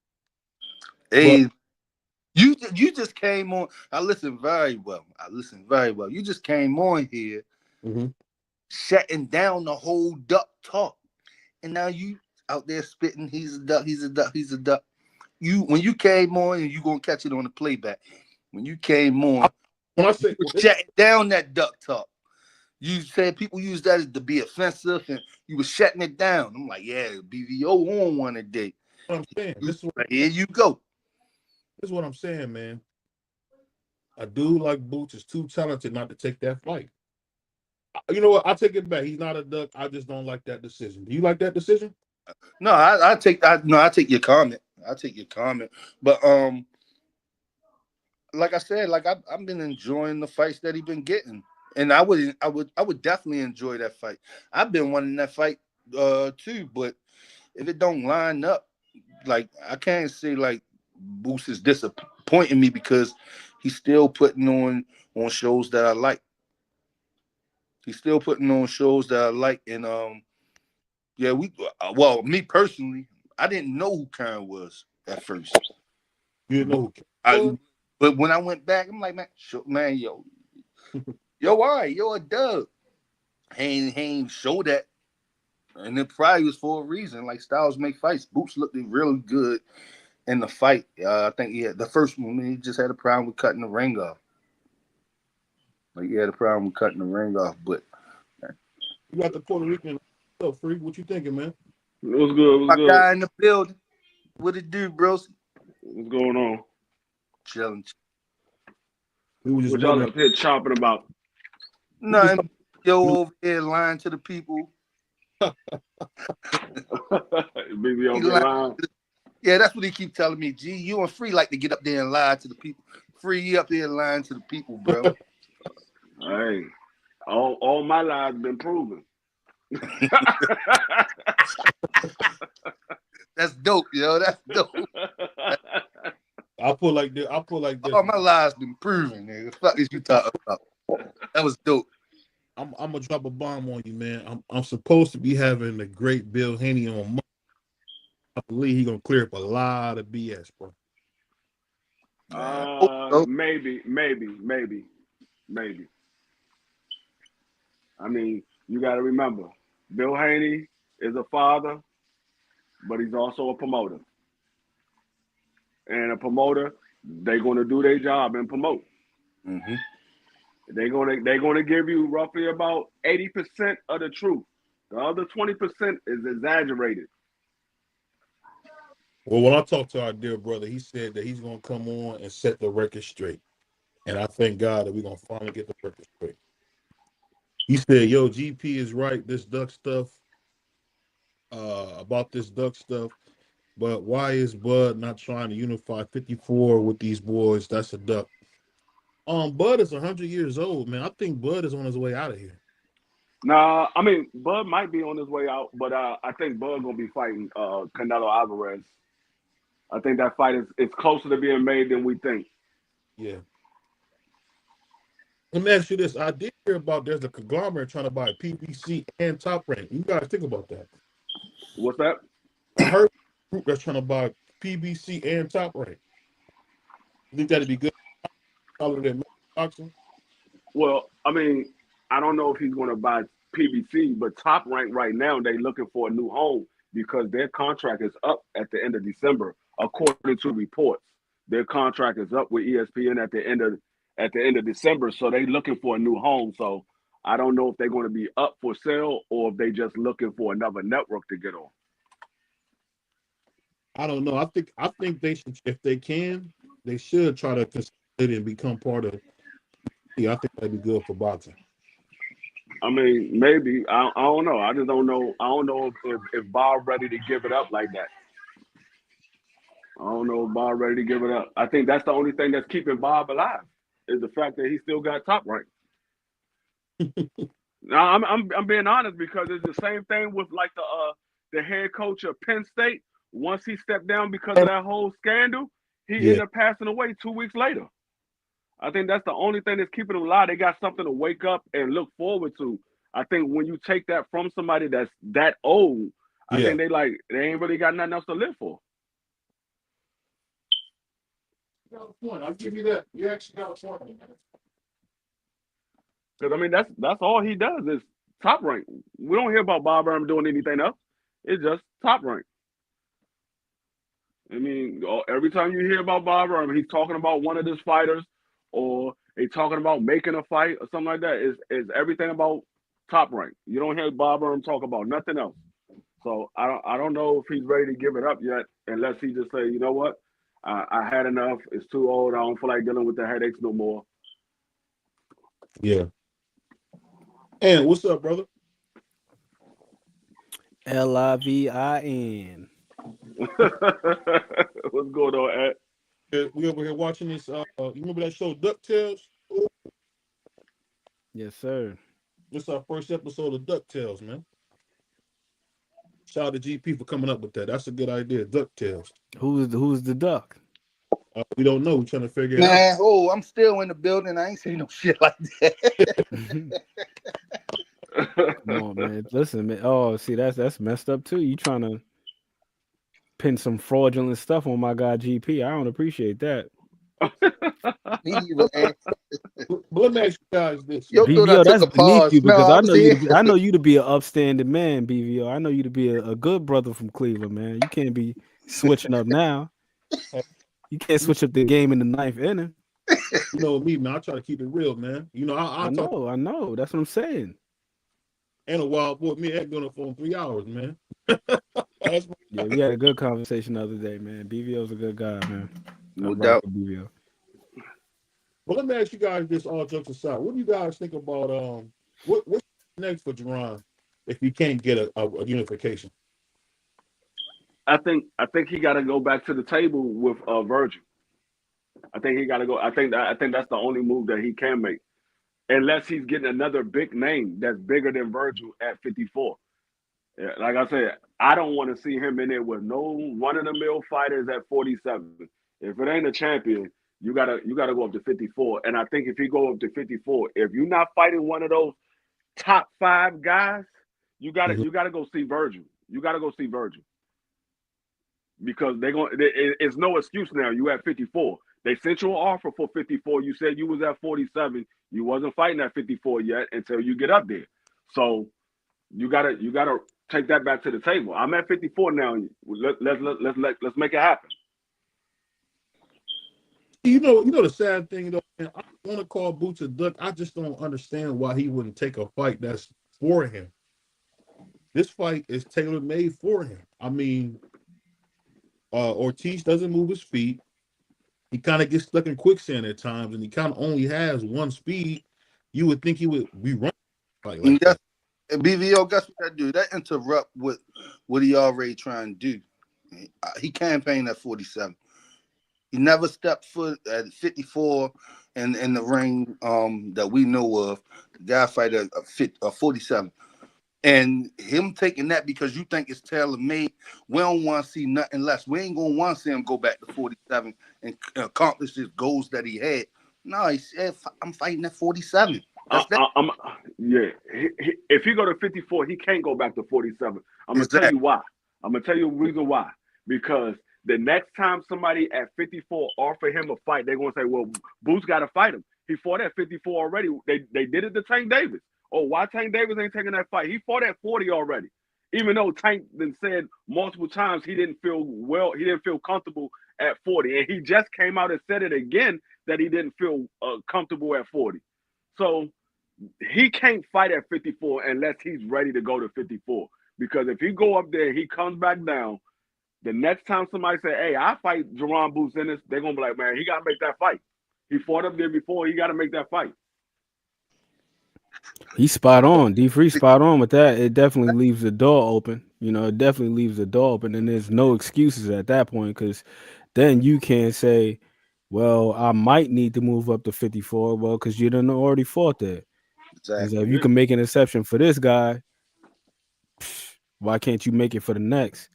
But Hey, you just came on. I listened very well. You just came on here mhm. shutting down the whole duck talk. And now you out there spitting, he's a duck, he's a duck, he's a duck. You when you came on, and you gonna catch it on the playback. When you came on, When I you say were shutting down that duck talk. You said people use that as to be offensive, and you were shutting it down. I'm like, yeah, BVO on one a day. what I'm saying, Here you go. this is what I'm saying, man. A dude like Boots is too talented not to take that fight. You know what? I take it back. He's not a duck. I just don't like that decision. Do you like that decision? No, I take your comment. I take your comment. But like I said, like I've been enjoying the fights that he's been getting. And I would definitely enjoy that fight. I've been wanting that fight too, but if it don't line up, like I can't say like Boost is disappointing me because he's still putting on shows that I like. He's still putting on shows that I like, and yeah, well, me personally, I didn't know who Karen was at first. You didn't know who Ken I, was? but when I went back, I'm like, man, yo, all right, yo, a dub. He ain't show that. And it probably was for a reason. Like styles make fights. Boots looked really good in the fight. I think he had the first one. He just had a problem with cutting the ring off. Like he had a problem with cutting the ring off. But You got the Puerto Rican. So, Freak, what you thinking, man? What's good? my What's good? guy in the building, what it do, bro? What's going on? Chilling. We were just What y'all wondering. up here chopping about? Nothing. Yo, over here lying to the people. BVO He been lying. lying. Yeah, that's what he keep telling me. G, you and Free like to get up there and lie to the people. Free, you up there lying to the people, bro. Hey, all my lies been proven. That's dope, yo. That's dope. I'll put like this. All my lies been proven, nigga. The fuck is you talking about? That was dope. I'm gonna drop a bomb on you, man. I'm supposed to be having the great Bill Haney on Monday. I believe he's gonna clear up a lot of BS, bro. Maybe. I mean, you got to remember, Bill Haney is a father, but he's also a promoter. And a promoter, they're going to do their job and promote. Mm-hmm. They're going to give you roughly about 80% of the truth. The other 20% is exaggerated. Well, when I talked to our dear brother, he said that he's gonna come on and set the record straight. And I thank God that we're gonna finally get the record straight. He said, yo, GP is right, this duck stuff, about this duck stuff. But why is Bud not trying to unify 54 with these boys? That's a duck. Bud is 100 years old, man. I think Bud is on his way out of here. Nah, I mean, Bud might be on his way out, but I think Bud gonna be fighting Canelo Alvarez. I think that fight is closer to being made than we think. Yeah. Let me ask you this. I did hear about there's a conglomerate trying to buy PBC and Top Rank. You guys think about that? What's that? I heard a group that's trying to buy PBC and Top Rank. You think that'd be good? Boxing? Well, I mean, I don't know if he's going to buy PBC, but Top Rank right now, they're looking for a new home because their contract is up at the end of December, according to reports. Their contract is up with ESPN at the end of December, so they're looking for a new home. So I don't know if they're going to be up for sale or if they're just looking for another network to get on. I don't know. I think they should, if they can, they should try to consolidate and become part of. Yeah, I think that'd be good for boxing. I mean, maybe. I don't know. I just don't know. I don't know if Bob ready to give it up like that. I don't know if Bob ready to give it up. I think that's the only thing that's keeping Bob alive is the fact that he still got Top Rank. Now I'm being honest because it's the same thing with like the head coach of Penn State. Once he stepped down because of that whole scandal, he ended up passing away 2 weeks later. I think that's the only thing that's keeping them alive. They got something to wake up and look forward to. I think when you take that from somebody that's that old, I think they ain't really got nothing else to live for. I'll give you that. You actually got a point. Because I mean that's all he does is Top Rank. We don't hear about Bob Arum doing anything else. It's just Top Rank. I mean, every time you hear about Bob Arum, he's talking about one of his fighters, or he's talking about making a fight or something like that. Is everything about Top Rank. You don't hear Bob Arum talk about nothing else. So I don't know if he's ready to give it up yet, unless he just say, you know what, I had enough. It's too old. I don't feel like dealing with the headaches no more. Yeah. And what's up, brother? LIVIN. What's going on, Ed? We over here watching this. You remember that show DuckTales? Yes, sir. This is our first episode of DuckTales, man. Shout out to GP for coming up with that. That's a good idea. DuckTales. Who's the duck? We don't know. We're trying to figure it out. Oh, I'm still in the building. I ain't seen no shit like that. Come on, man. Listen, man. Oh, see, that's messed up too. You trying to pin some fraudulent stuff on my guy GP. I don't appreciate that. But let me ask you guys this. Yo, thought I BVO, took that's a beneath you pause. No, because I I was know you here. to be. I know you to be an upstanding man, BVO. I know you to be a good brother from Cleveland, man. You can't be switching up now. You can't You switch up the game in the ninth inning. know me, man. I try to keep it real, man. You know, I talk I know. That's what I'm saying. and a wild boy. Me and Ed been on the phone 3 hours, man. That's Yeah, we had a good conversation the other day, man. BVO's a good guy, man. I No rock doubt. with BVO. But let me ask you guys this, all jokes aside. What do you guys think about what's next for Jerron if he can't get a unification? I think he got to go back to the table with Virgil. I think he got to go. I think that's the only move that he can make, unless he's getting another big name that's bigger than Virgil at 54. Yeah, like I said, I don't want to see him in there with no run of the mill fighters at 47. If it ain't a champion, you gotta go up to 54. And I think if he go up to 54, if you're not fighting one of those top 5 guys, you gotta go see Virgil. You gotta go see Virgil because it's no excuse now. You at 54. They sent you an offer for 54. You said you was at 47. You wasn't fighting at 54 yet until you get up there. So you gotta take that back to the table. I'm at 54 now. Let's make it happen. You know the sad thing though, man, I want to call Boots a duck. I just don't understand why he wouldn't take a fight that's for him. This fight is tailor made for him. I mean, Ortiz doesn't move his feet. He kind of gets stuck in quicksand at times, and he kind of only has one speed. You would think he would be running fight like that. BVO, guess what that do? That interrupt what he already trying to do. He campaigned at 47. He never stepped foot at 54 in the ring that we know of. The guy fight at 47. And him taking that because you think it's tailor made, we don't want to see nothing less. We ain't gonna want to see him go back to 47 and accomplish his goals that he had. No, he said, "I'm fighting at 47." That's that. Yeah. If he go to 54, he can't go back to 47. I'm gonna tell Exactly. you why. I'm gonna tell you the reason why. Because the next time somebody at 54 offer him a fight, they're gonna say, "Well, Boots got to fight him. He fought at 54 already. They did it to Tank Davis. Oh, why Tank Davis ain't taking that fight? He fought at 40 already. Even though Tank then said multiple times he didn't feel comfortable at 40, and he just came out and said it again that he didn't feel comfortable at 40. So he can't fight at 54 unless he's ready to go to 54. Because if he go up there, he comes back down. The next time somebody say, "Hey, I fight Jerron Boots in this," they're gonna be like, "Man, he gotta make that fight. He fought up there before. He gotta make that fight." He's spot on. D3 spot on with that. It definitely leaves the door open. You know, it definitely leaves the door open, and there's no excuses at that point because then you can't say, "Well, I might need to move up to 54." Well, because you done already fought there. And so if you can make an exception for this guy, why can't you make it for the next?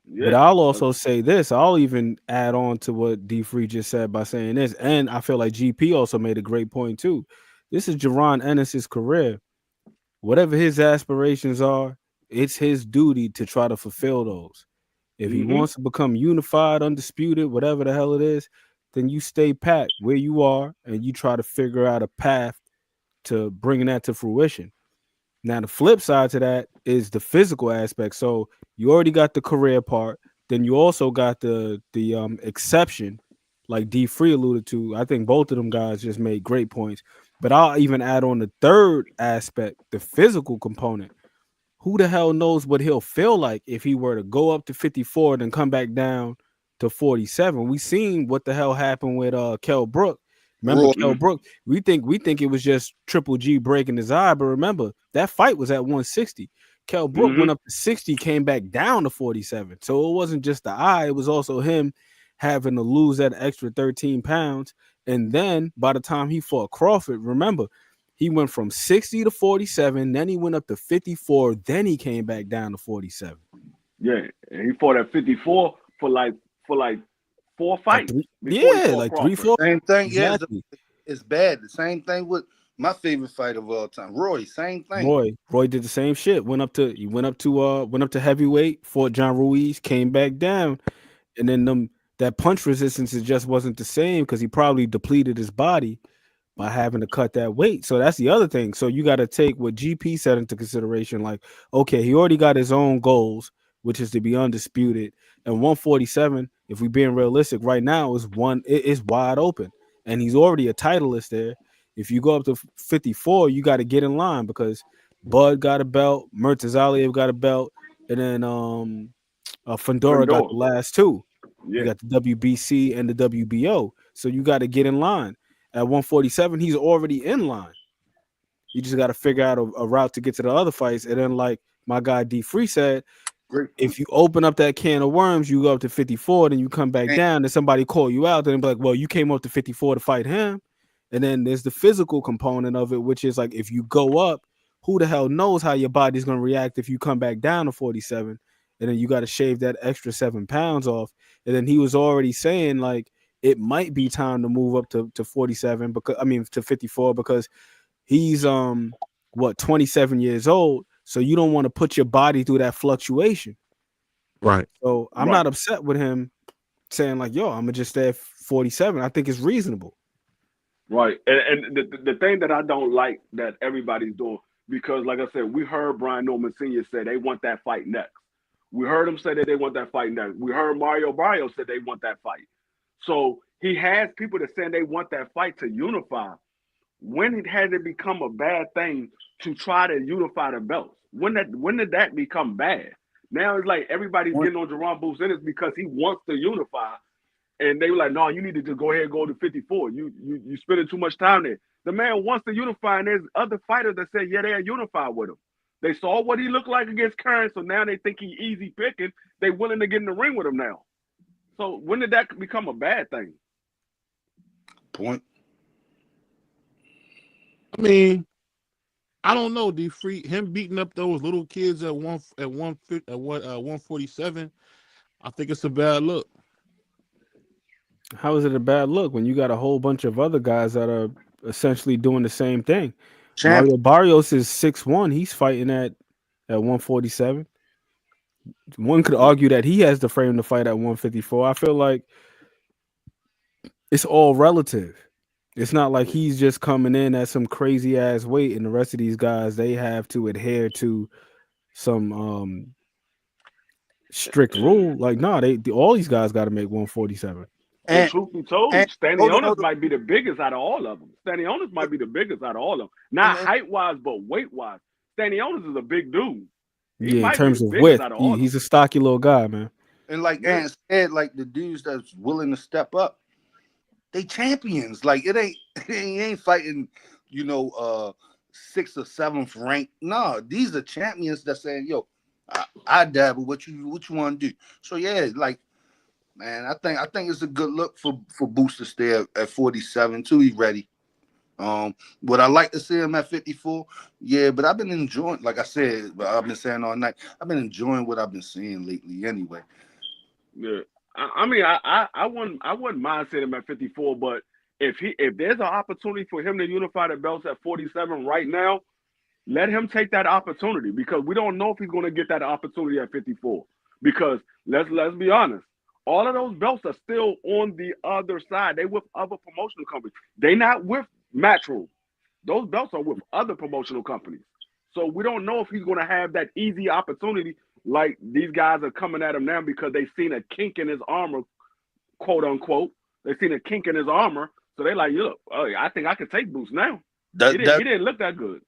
Yeah. But I'll also say this. I'll even add on to what D3 just said by saying this, and I feel like GP also made a great point too. This is Jaron Ennis's career. Whatever his aspirations are, it's his duty to try to fulfill those. If he wants to become unified, undisputed, whatever the hell it is, then you stay pat where you are and you try to figure out a path to bringing that to fruition. Now, the flip side to that is the physical aspect. So you already got the career part, then you also got the exception, like D3 alluded to. I think both of them guys just made great points. But I'll even add on the third aspect, the physical component. Who the hell knows what he'll feel like if he were to go up to 54 and then come back down to 47? We seen what the hell happened with Kell Brook. Remember Kell Brook? We think it was just Triple G breaking his eye, but remember that fight was at 160. Kell Brook went up to 60, came back down to 47. So it wasn't just the eye; it was also him having to lose that extra 13 pounds. And then by the time he fought Crawford, remember, he went from 60 to 47, then he went up to 54, then he came back down to 47. Yeah, and he fought at 54 for like 4 fights. Like 3-4. Same thing. Exactly. Yeah, it's bad. The same thing with my favorite fight of all time, Roy. Same thing. Roy did the same shit. Went up to heavyweight, fought John Ruiz, came back down, and then that punch resistance just wasn't the same because he probably depleted his body. by having to cut that weight. So that's the other thing. So you got to take what GP said into consideration. Like, okay, he already got his own goals, which is to be undisputed. And 147, if we're being realistic, right now is wide open, and he's already a titleist there. If you go up to 54, you got to get in line because Bud got a belt, Murtazaliev got a belt, and then Fundora got the last two. Yeah. You got the WBC and the WBO. So you got to get in line. At 147, he's already in line. You just got to figure out a route to get to the other fights. And then, like my guy D Free said, if you open up that can of worms, you go up to 54, then you come back down, and somebody call you out, then be like, well, you came up to 54 to fight him. And then there's the physical component of it, which is like if you go up, who the hell knows how your body's going to react if you come back down to 47, and then you got to shave that extra 7 pounds off. And then he was already saying like it might be time to move up to 47 to 54 because he's 27 years old, so you don't want to put your body through that fluctuation. Right. So I'm not upset with him saying like, yo, I'm gonna just stay at 47. I think it's reasonable. Right. And the thing that I don't like that everybody's doing, because like I said, we heard Brian Norman Sr. say they want that fight next. We heard him say that they want that fight next. We heard Mario Barrio say they want that fight. So he has people that saying they want that fight to unify. When it had to become a bad thing to try to unify the belts? When did that become bad? Now it's like everybody's getting on Jerome Booth's in it because he wants to unify. And they were like, no, you need to just go ahead and go to 54. You spending too much time there. The man wants to unify, and there's other fighters that say, yeah, they're unified with him. They saw what he looked like against Curran, so now they think he's easy picking. They're willing to get in the ring with him now. So when did that become a bad thing? Point. I mean, I don't know. D Free, him beating up those little kids at 147. I think it's a bad look. How is it a bad look when you got a whole bunch of other guys that are essentially doing the same thing? Mario Barrios is 6'1". He's fighting at 147. One could argue that he has the frame to fight at 154. I feel like it's all relative. It's not like he's just coming in at some crazy ass weight, and the rest of these guys, they have to adhere to some strict rule. Like, no, all these guys got to make 147. And truth be told, Stanionis might be the biggest out of all of them. Stanionis might be the biggest out of all of them. Not height-wise, but weight-wise. Stanionis is a big dude. In terms of width, he's a stocky little guy, man. And like Ant said, like the dudes that's willing to step up, they champions. Like it ain't fighting, 6th or 7th rank. No, these are champions that saying, yo, I dabble. What you want to do? So yeah, like, man, I think it's a good look for Boost to stay at 47 too. He's ready. Would I like to see him at 54? Yeah, but I've been enjoying, like I said, but I've been saying all night, I've been enjoying what I've been seeing lately anyway. Yeah. I mean, I wouldn't mind seeing him at 54, but if there's an opportunity for him to unify the belts at 47 right now, let him take that opportunity, because we don't know if he's going to get that opportunity at 54. Because let's be honest, all of those belts are still on the other side. They with other promotional companies. They not with Matchroom. Those belts are with other promotional companies. So we don't know if he's going to have that easy opportunity like these guys are coming at him now because they've seen a kink in his armor, quote unquote. They've seen a kink in his armor. So they're like, look, I think I can take Boost now. He didn't look that good.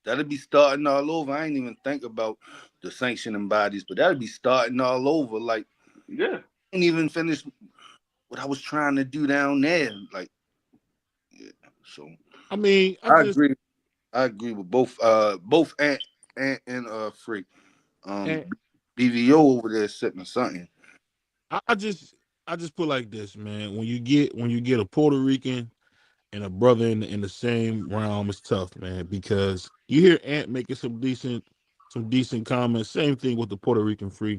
That'll be starting all over. I ain't even think about the sanctioning bodies, but that'll be starting all over. Like, yeah. I ain't even finished what I was trying to do down there. Like, yeah. So I mean, I agree with both Ant and Free. BVO over there sitting or something. I just put like this, man. When you get a Puerto Rican and a brother in the same realm, it's tough, man, because you hear Ant making some decent comments. Same thing with the Puerto Rican Free.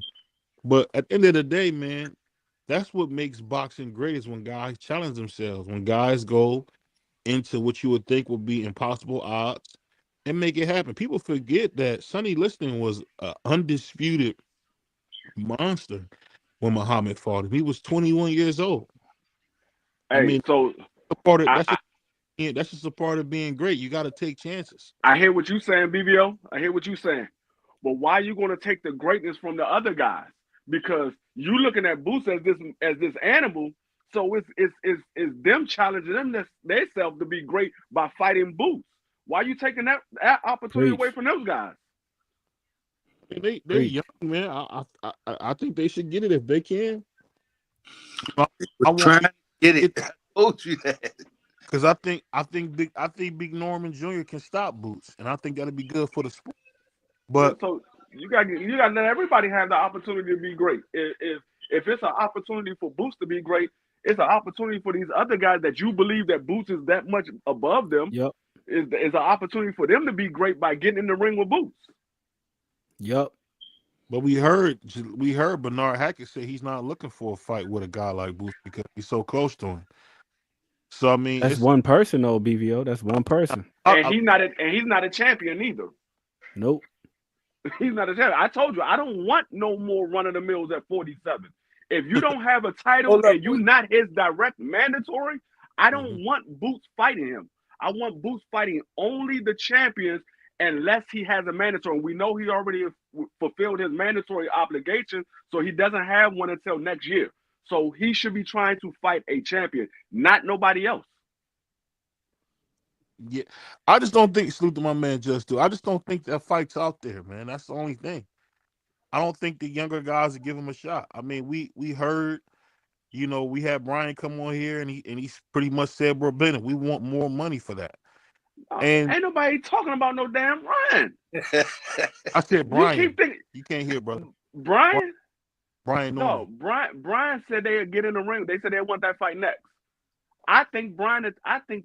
But at the end of the day, man, that's what makes boxing great, is when guys challenge themselves, when guys go into what you would think would be impossible odds and make it happen. People forget that Sonny Liston was an undisputed monster when Muhammad fought him. He was 21 years old. Hey, I mean, so Yeah, that's just a part of being great. You got to take chances. I hear what you're saying, BBO. I hear what you're saying. But why are you going to take the greatness from the other guys? Because you looking at Boots as this animal, so it's them challenging them themselves to be great by fighting Boots. Why are you taking that opportunity away Preach. from those guys? I mean, they're Preach. young, man. I think they should get it if they can. I Was want trying to get it. it I told you that. because I think Big Norman Jr. can stop Boots, and I think that'll be good for the sport. Yeah, But so you got to let everybody have the opportunity to be great. If it's an opportunity for Boots to be great, it's an opportunity for these other guys that you believe that Boots is that much above them. Yep. Is an opportunity for them to be great by getting in the ring with Boots. Yep. But we heard Bernard Hackett say he's not looking for a fight with a guy like Boots because he's so close to him. So I mean, That's it's one person though, BVO. That's one person. And he's not a champion either. Nope. He's not a champion. I told you I don't want no more run of the mills at 47. If you don't have a title and you not his direct mandatory, I don't want Boots fighting him. I want Boots fighting only the champions unless he has a mandatory. We know he already fulfilled his mandatory obligation, so he doesn't have one until next year. So he should be trying to fight a champion, not nobody else. yeah. I just don't think salute to my man Just Do. I just don't think that fight's out there, man. That's the only thing. I don't think the younger guys would give him a shot. I mean, we heard, we had Brian come on here and he pretty much said, "Bro, Bennett, we want more money for that." And Ain't nobody talking about no damn Ryan. I said, Brian, You keep thinking you can't hear, brother. Brian? Brian No, Norman. Brian said they'd get in the ring. They said they want that fight next. I think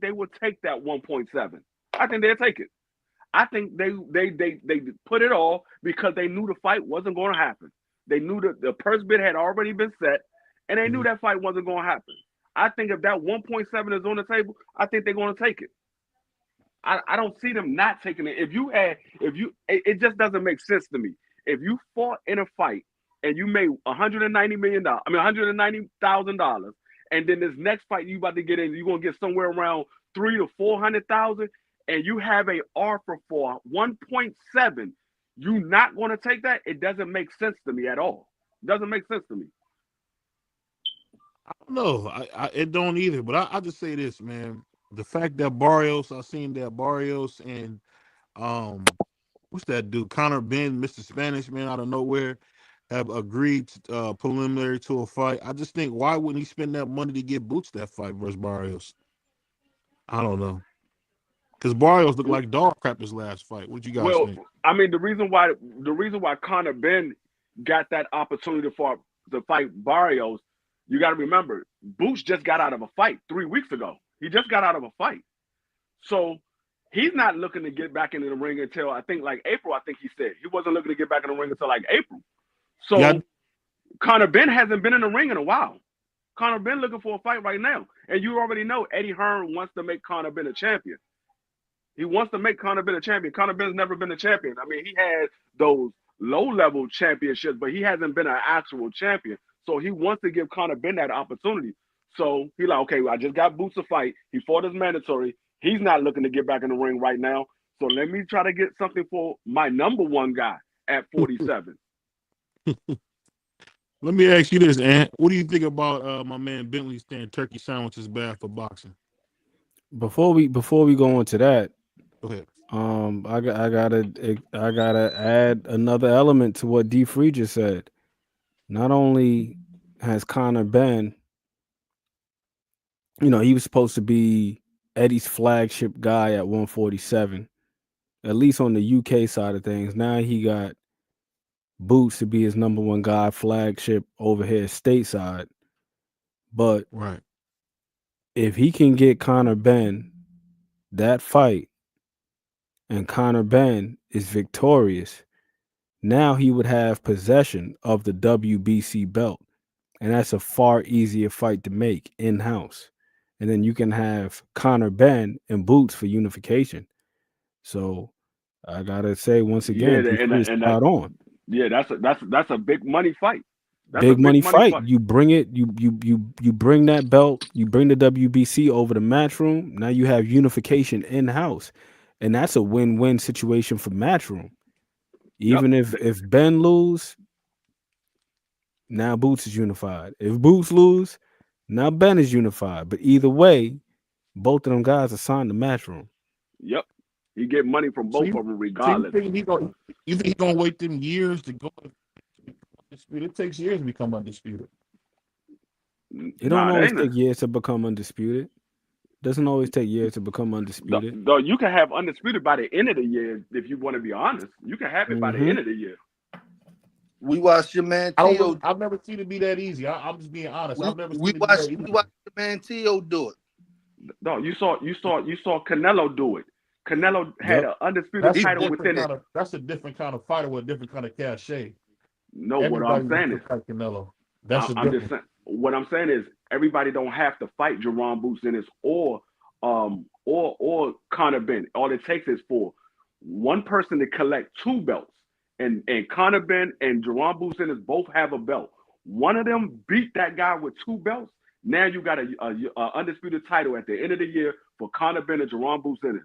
they would take that 1.7. I think they'll take it. I think they put it all because they knew the fight wasn't going to happen. They knew the purse bid had already been set, and they knew that fight wasn't going to happen. I think if that 1.7 is on the table, I think they're going to take it. I don't see them not taking it. It just doesn't make sense to me. If you fought in a fight and you made $190,000, and then this next fight you about to get in, you're gonna get somewhere around 300,000 to 400,000, and you have a offer for 1.7, you not gonna take that? It doesn't make sense to me at all. It doesn't make sense to me. I don't know. It don't either. But I just say this, man. The fact that Barrios and what's that dude? Connor Ben, Mr. Spanish man out of nowhere, have agreed preliminary to a fight. I just think why wouldn't he spend that money to get Boots that fight versus Barrios? I don't know. Because Barrios looked like dog crap his last fight. What you guys think? I mean, the reason why Connor Ben got that opportunity to fight Barrios, you got to remember, Boots just got out of a fight 3 weeks ago. He just got out of a fight. So he's not looking to get back into the ring until I think like April. I think he said he wasn't looking to get back in the ring until like April. So Yeah. Connor Ben hasn't been in the ring in a while. Connor Ben looking for a fight right now. And you already know Eddie Hearn wants to make Connor Ben a champion. He wants to make Connor Ben a champion. Connor Ben's never been a champion. I mean, he had those low-level championships, but he hasn't been an actual champion. So he wants to give Connor Ben that opportunity. So he's like, okay, I just got Boots a fight. He fought his mandatory. He's not looking to get back in the ring right now. So let me try to get something for my number one guy at 47. Let me ask you this, Ant. What do you think about my man Bentley saying turkey sandwiches bad for boxing? Before we go into that, Go ahead. I gotta add another element to what D Free just said. Not only has Connor Ben, he was supposed to be Eddie's flagship guy at 147, at least on the UK side of things. Now he got Boots to be his number one guy, flagship over here stateside. But Right. if he can get Connor Ben that fight, and Connor Ben is victorious, now he would have possession of the WBC belt. And that's a far easier fight to make in-house. And then you can have Connor Ben and Boots for unification. So I gotta say once again, Yeah, spot on. Yeah, that's a big money fight. That's a big money fight. fight. You bring it, you bring that belt, you bring the WBC over the Matchroom. Now you have unification in house, and that's a win-win situation for Matchroom. Yep. Even if Ben lose, now Boots is unified. If Boots lose, now Ben is unified. But either way, both of them guys are signed to Matchroom. Yep. He get money from So both you, of them so you regardless. think he gonna wait them years to go undisputed? It takes years to become undisputed. It don't Nah, always they take ain't. years to become undisputed. Doesn't always take years to become undisputed. Though you can have undisputed by the end of the year if you want to be honest. You can have it by the Mm-hmm. end of the year. We watched your man Tio. I've never seen it be that easy. I'm just being honest. I've never seen We it be that watched easy. your man Tio do it. No, you saw Canelo do it. Canelo had Yep. an undisputed title within it. That's a different kind of fighter with a different kind of cachet. No, what I'm Everybody saying is, looks like Canelo. That's a I'm just different. saying. What I'm saying is, everybody don't have to fight Jerron Boots Ennis or Conor Ben. All it takes is for one person to collect two belts, and Conor Ben and Jerron Boots Ennis both have a belt. One of them beat that guy with two belts. Now you got a undisputed title at the end of the year for Conor Ben and Jerron Boots Ennis.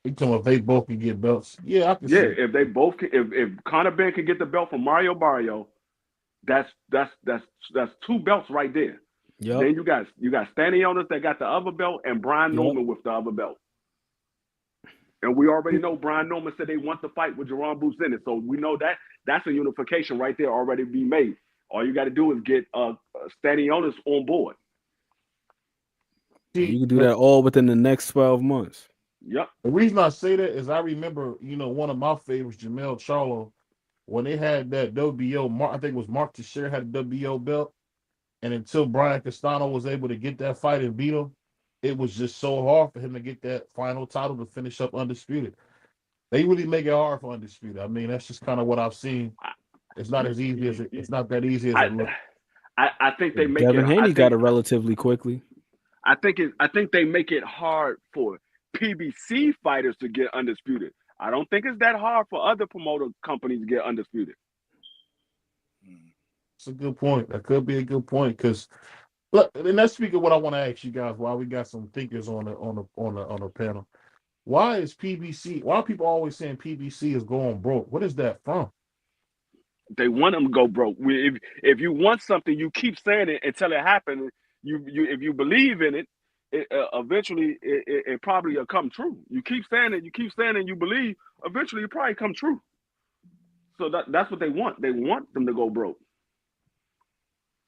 You talking about if they both can get belts? Yeah, I can Yeah, see. if they both can, if Conor Ben can get the belt from Mario Barrio, that's two belts right there. Yep. Then you got Stanley Jonas that got the other belt and Brian Yep. Norman with the other belt. And we already know Brian Norman said they want to fight with Jerron Boots Ennis, so we know that that's a unification right there already be made. All you got to do is get Stanley Jonas on board. You can do that all within the next 12 months. Yep. The reason I say that is I remember, one of my favorites, Jamel Charlo, when they had that WBO, I think it was Mark Teixeira had a WBO belt, and until Brian Castano was able to get that fight and beat him, it was just so hard for him to get that final title to finish up Undisputed. They really make it hard for Undisputed. I mean, that's just kind of what I've seen. It's not as easy as it's not that easy as it looks. I think they make Devin it. Haney got it relatively quickly. I think they make it hard for PBC fighters to get undisputed. I don't think it's that hard for other promoter companies to get undisputed. It's a good point. That could be a good point because, look, and that's speaking of what I want to ask you guys. While we got some thinkers on the panel, why is PBC? Why are people always saying PBC is going broke? What is that from? They want them to go broke. If you want something, you keep saying it until it happens. You if you believe in it, eventually it probably will come true. You keep saying it, you believe. Eventually, it probably come true. So that's what they want. They want them to go broke.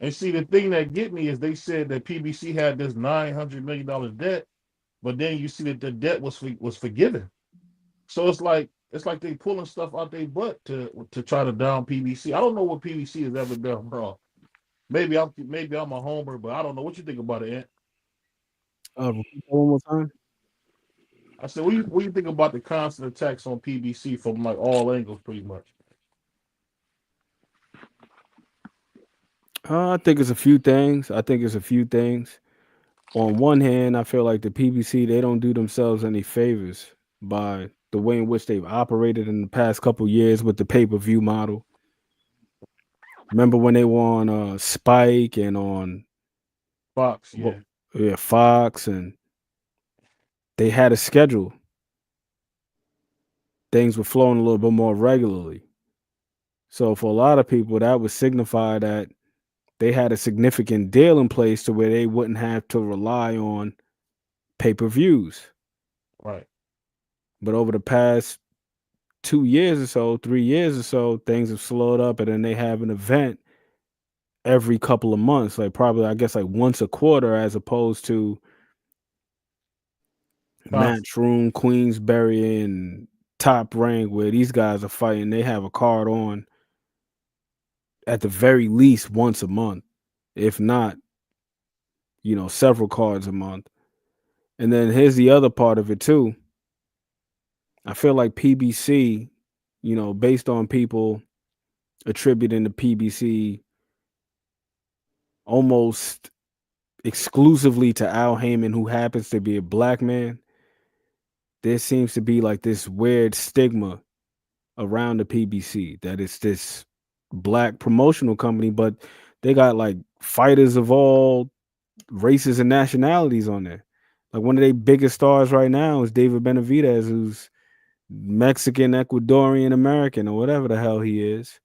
And see, the thing that get me is they said that PBC had this $900 million debt, but then you see that the debt was forgiven. So it's like they pulling stuff out their butt to try to down PBC. I don't know what PBC has ever done wrong. Maybe I'm a homer, but I don't know. What you think about it, Ant? Repeat that one more time. I said, what do you think about the constant attacks on PBC from like all angles, pretty much? I think it's a few things. On one hand, I feel like the PBC, they don't do themselves any favors by the way in which they've operated in the past couple years with the pay-per-view model. Remember when they were on Spike and on Fox, Fox, and they had a schedule. Things were flowing a little bit more regularly. So for a lot of people, that would signify that they had a significant deal in place to where they wouldn't have to rely on pay-per-views. Right. But over the past 2 years or so, 3 years or so, things have slowed up, and then they have an event every couple of months, like probably, I guess, like once a quarter, as opposed to Matchroom, Queensberry, and Top Rank, where these guys are fighting. They have a card on at the very least once a month, if not, several cards a month. And then here's the other part of it too. I feel like PBC, based on people attributing the PBC almost exclusively to Al Heyman, who happens to be a black man, there seems to be like this weird stigma around the PBC that it's this black promotional company, but they got like fighters of all races and nationalities on there. Like one of their biggest stars right now is David Benavidez, who's Mexican, Ecuadorian, American, or whatever the hell he is.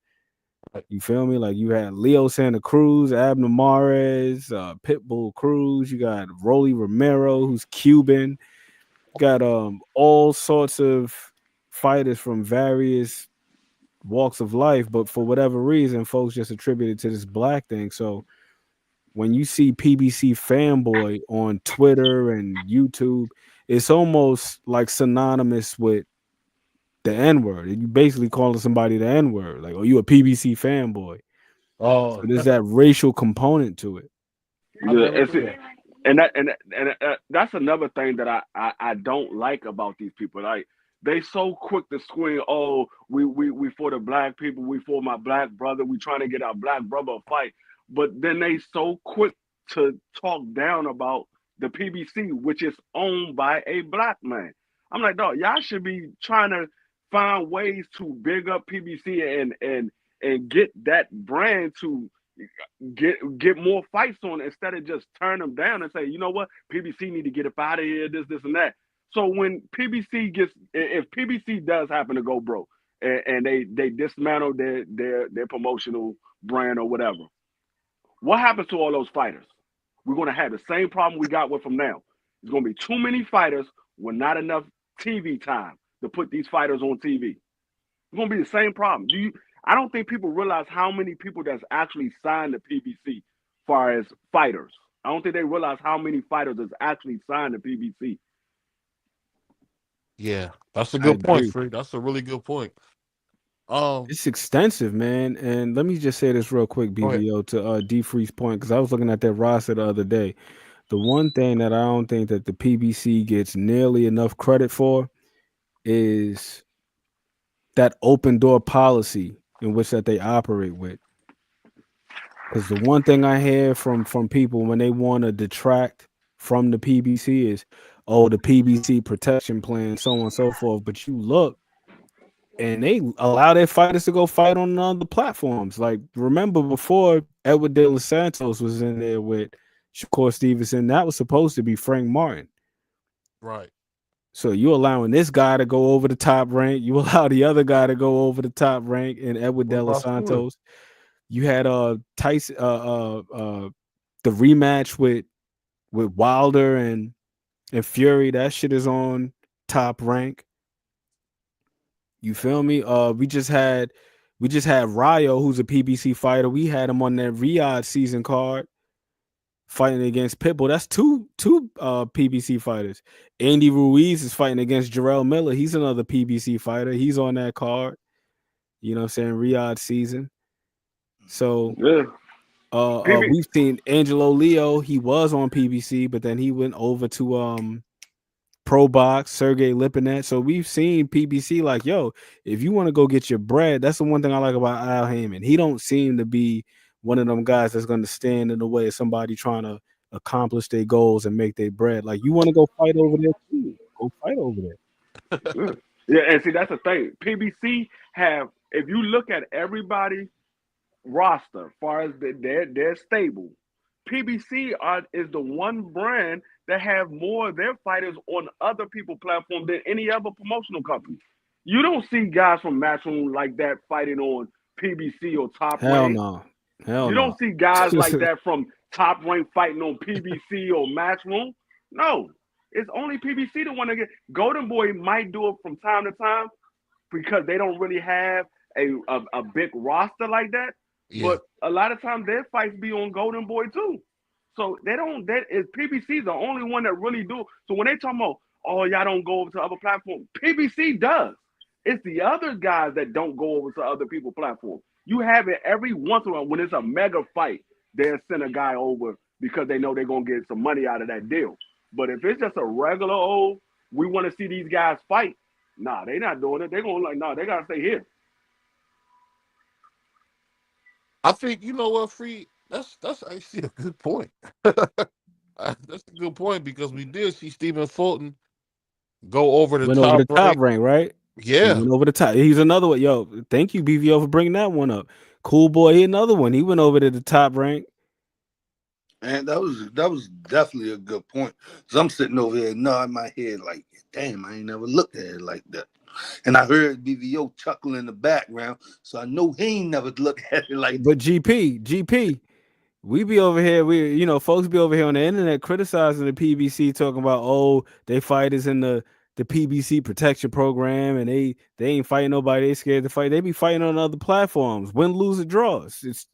You feel me? Like you had Leo Santa Cruz, Abner Mares, Pitbull Cruz. You got Rolly Romero, who's Cuban. You got all sorts of fighters from various walks of life, but for whatever reason, folks just attribute it to this black thing. So when you see PBC fanboy on Twitter and YouTube, it's almost like synonymous with the N-word. You basically calling somebody the N-word. Like, oh, you a PBC fanboy. So Oh, there's that racial component to it. Yeah, that's another thing that I don't like about these people. Like they so quick to scream, "Oh, we for the black people, we for my black brother, we trying to get our black brother a fight," but then they so quick to talk down about the PBC, which is owned by a black man. I'm like, dog, y'all should be trying to find ways to big up PBC and get that brand to get more fights on instead of just turn them down and say, you know what, PBC need to get up out of here, this and that. So when PBC gets, if PBC does happen to go broke and they dismantle their promotional brand or whatever, what happens to all those fighters? We're going to have the same problem we got with them now. There's going to be too many fighters with not enough TV time to put these fighters on TV. It's going to be the same problem. I don't think people realize how many people that's actually signed to PBC as far as fighters. I don't think they realize how many fighters that's actually signed to PBC. yeah, that's a I good point, agree. Free. That's a really good point. It's extensive, man. And let me just say this real quick, Go ahead. BVO, to D-Free's point, because I was looking at that roster the other day. The one thing that I don't think that the PBC gets nearly enough credit for is that open door policy in which that they operate with. Because the one thing I hear from people when they want to detract from the PBC is, oh, the PBC protection plan, so on and so forth. But you look, and they allow their fighters to go fight on other platforms. Like, remember before Edward De Los Santos was in there with Shakur Stevenson, that was supposed to be Frank Martin. Right. So you allowing this guy to go over the top rank, you allow the other guy to go over the top rank in Edward What De Los about Stewart? Santos. You had Tyson the rematch with Wilder and Fury. That shit is on top rank. You feel me? We just had Ryo, who's a PBC fighter. We had him on that Riyadh season card fighting against Pitbull. That's two PBC fighters. Andy Ruiz is fighting against Jarrell Miller. He's another PBC fighter. He's on that card. You know what I'm saying? Riyadh season. So Yeah. we've seen Angelo Leo. He was on PBC, but then he went over to Pro Box, Sergey Lipinet. So we've seen PBC like, yo, if you want to go get your bread, that's the one thing I like about Al Heyman. He don't seem to be one of them guys that's going to stand in the way of somebody trying to accomplish their goals and make their bread. Like, you want to go fight over there too, go fight over there. Yeah, and see, that's the thing. PBC have, if you look at everybody roster, as far as their stable, PBC is the one brand that have more of their fighters on other people's platform than any other promotional company. You don't see guys from Matchroom like that fighting on PBC or Top Hell Rank. no. Hell You no. don't see guys like that from Top Rank fighting on PBC or Matchroom. No, it's only PBC the one that get. Golden Boy might do it from time to time because they don't really have a big roster like that. Yeah. But a lot of times their fights be on Golden Boy too. So they don't. That is PBC's the only one that really do. So when they talk about, oh, y'all don't go over to other platforms, PBC does. It's the other guys that don't go over to other people's platforms. You have it every once in a while when it's a mega fight, they'll send a guy over because they know they're gonna get some money out of that deal. But if it's just a regular old, we want to see these guys fight, nah, they not doing it. They're gonna like, nah, they gotta stay here. I think, you know what, Free. That's actually a good point. That's a good point because we did see Stephen Fulton go over the Went top over the top rank, right? Yeah. He went over the top. He's another one. Yo, thank you, BVO, for bringing that one up. Cool Boy, he another one. He went over to the Top Rank. And that was definitely a good point. So I'm sitting over here nodding my head like, damn, I ain't never looked at it like that. And I heard BVO chuckle in the background, so I know he ain't never looked at it like that. But GP, we be over here, folks be over here on the internet criticizing the PBC, talking about, oh, they fighters in the PBC protection program, and they ain't fighting nobody. They scared to fight. They be fighting on other platforms. Win, lose, or draws. It's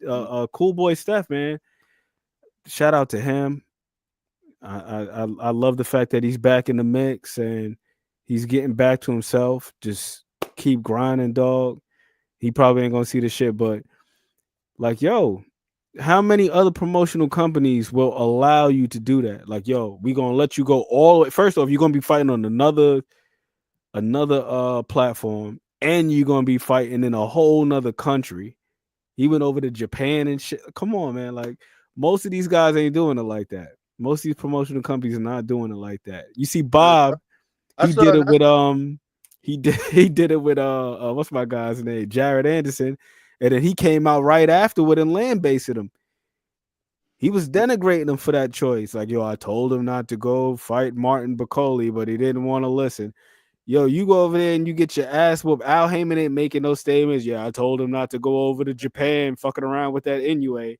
Cool Boy Steph, man. Shout out to him. I love the fact that he's back in the mix and he's getting back to himself. Just keep grinding, dog. He probably ain't gonna see the shit, but like, yo, how many other promotional companies will allow you to do that? Like, yo, we gonna let you go all the way. First off, you're gonna be fighting on another platform, and you're gonna be fighting in a whole nother country. He went over to Japan and shit. Come on, man. Like, most of these guys ain't doing it like that. Most of these promotional companies are not doing it like that. You see, Bob, he did it with what's my guy's name? Jared Anderson. And then he came out right afterward and land based him. He was denigrating him for that choice. Like, yo, I told him not to go fight Martin Bacoli, but he didn't want to listen. Yo, you go over there and you get your ass whooped. Al Heyman ain't making no statements. Yeah, I told him not to go over to Japan fucking around with that Inoue.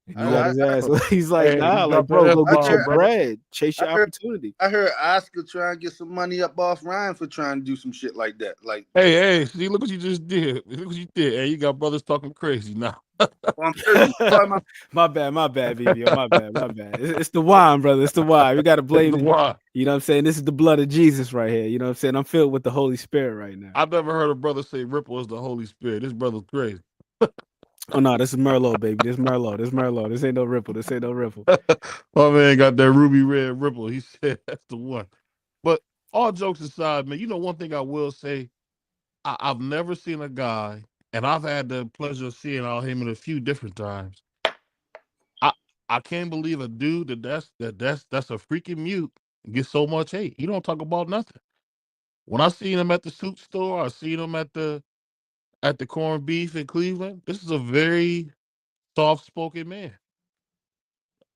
And he got his ass. He's like, Hey, nah, you like, got bro, that go get F-bomb, your brother. bread. Chase your opportunity. I heard Oscar try and get some money up off Ryan for trying to do some shit like that. Like, Hey, see, look what you just did. Look what you did. Hey, you got brothers talking crazy now. I'm telling you, my bad, BVO, my bad. It's the wine, brother. It's the wine. We got to blame the it. wine. You know what I'm saying? This is the blood of Jesus right here. You know what I'm saying? I'm filled with the Holy Spirit right now. I've never heard a brother say Ripple is the Holy Spirit. This brother's crazy. Oh no, this is Merlot, baby. This Merlot. This ain't no Ripple. My man got that ruby red Ripple. He said that's the one. But all jokes aside, man, one thing I will say, I've never seen a guy, and I've had the pleasure of seeing Al Heyman a few different times. I can't believe a dude that's a freaking mute gets so much hate. He don't talk about nothing. When I seen him at the suit store, I seen him at the corned beef in Cleveland. This is a very soft-spoken man.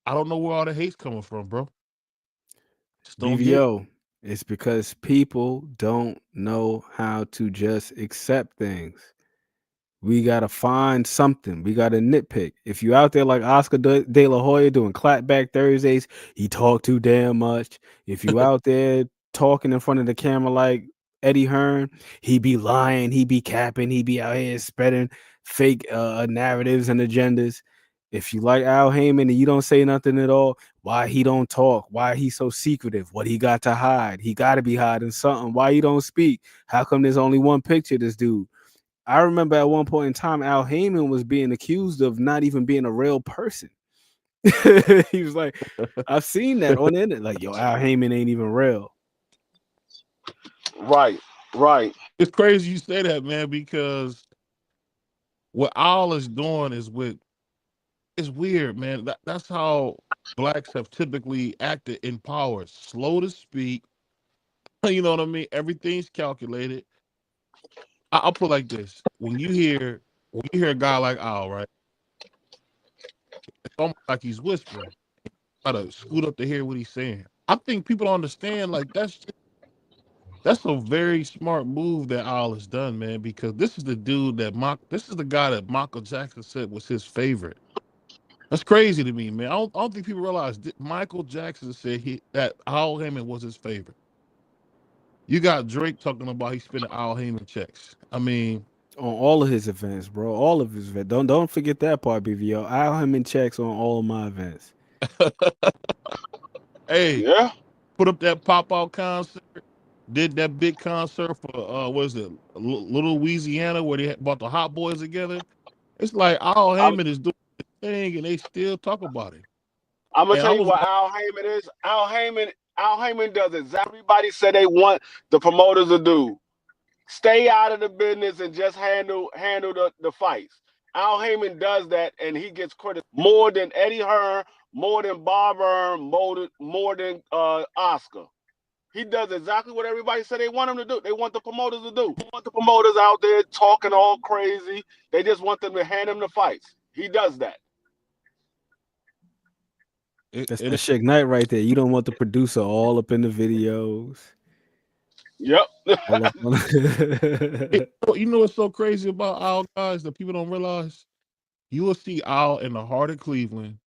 I don't know where all the hate's coming from, bro. Just don't BVO, it's because people don't know how to just accept things. We got to find something. We got to nitpick. If you out there like Oscar De La Hoya doing clapback Thursdays, he talk too damn much. If you out there talking in front of the camera like Eddie Hearn, he be lying, he be capping, he be out here spreading fake narratives and agendas. If you like Al Heyman and you don't say nothing at all, why he don't talk? Why he so secretive? What he got to hide? He got to be hiding something. Why he don't speak? How come there's only one picture of this dude? I remember at one point in time, Al Heyman was being accused of not even being a real person. He was like, I've seen that on the internet. Like, yo, Al Heyman ain't even real. Right. It's crazy you say that, man, because what Al is doing is it's weird, man. That's how blacks have typically acted in power. Slow to speak. You know what I mean? Everything's calculated. I'll put it like this: when you hear a guy like Al, right? It's almost like he's whispering. Try to scoot up to hear what he's saying. I think people don't understand. Like that's a very smart move that Al has done, man. Because this is the dude this is the guy that Michael Jackson said was his favorite. That's crazy to me, man. I don't think people realize Michael Jackson said that Al Heyman was his favorite. You got Drake talking about he's spending Al Heyman checks. I mean, On all of his events, bro. All of his events. Don't forget that part, BVO. Al Heyman checks on all of my events. hey, put up that pop-out concert. Did that big concert for what is it, Little Louisiana, where they brought the Hot Boys together. It's like Al Heyman is doing the thing, and they still talk about it. I'm gonna tell you what Al Heyman is. Al Heyman does exactly everybody said they want the promoters to do. Stay out of the business and just handle the fights. Al Heyman does that, and he gets credit more than Eddie Hearn, more than Bob Hearn, more than Oscar. He does exactly what everybody said they want him to do. They want the promoters to do. They want the promoters out there talking all crazy. They just want them to hand him the fights. He does that. That's the Suge Knight right there. You don't want the producer all up in the videos. Yep. All up on You know what's so crazy about Al, guys, that people don't realize? You will see Al in the heart of Cleveland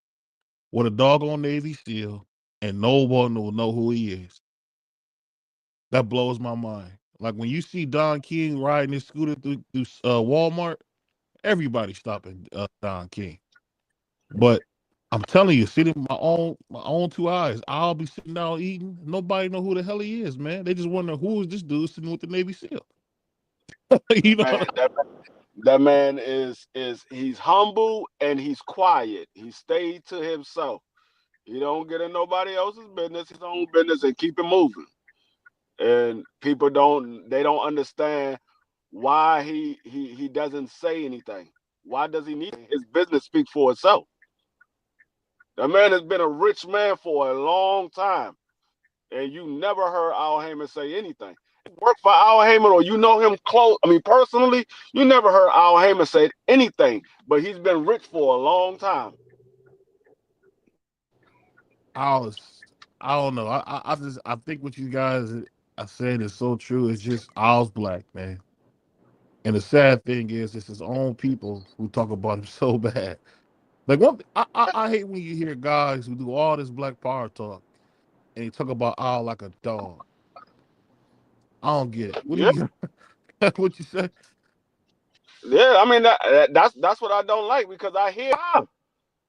with a doggone Navy SEAL, and no one will know who he is. That blows my mind. Like when you see Don King riding his scooter through Walmart, everybody stopping Don King. But I'm telling you, sitting my own two eyes, I'll be sitting down eating. Nobody know who the hell he is, man. They just wonder who is this dude sitting with the Navy SEAL. You know, Man, that man is he's humble and he's quiet. He stayed to himself. He don't get in nobody else's business, his own business, and keep it moving. And people don't understand why he doesn't say anything. Why does he need his business speak for itself? That man has been a rich man for a long time, and you never heard Al Heyman say anything. Work for Al Heyman, or you know him close. I mean, personally, you never heard Al Heyman say anything. But he's been rich for a long time. I don't know. I think what you guys are saying is so true. It's just Al's black, man. And the sad thing is, it's his own people who talk about him so bad. Like I hate when you hear guys who do all this black power talk and they talk about Al like a dog. I don't get it. What do Yeah, you what you say? yeah. I mean, that's what I don't like, because I hear,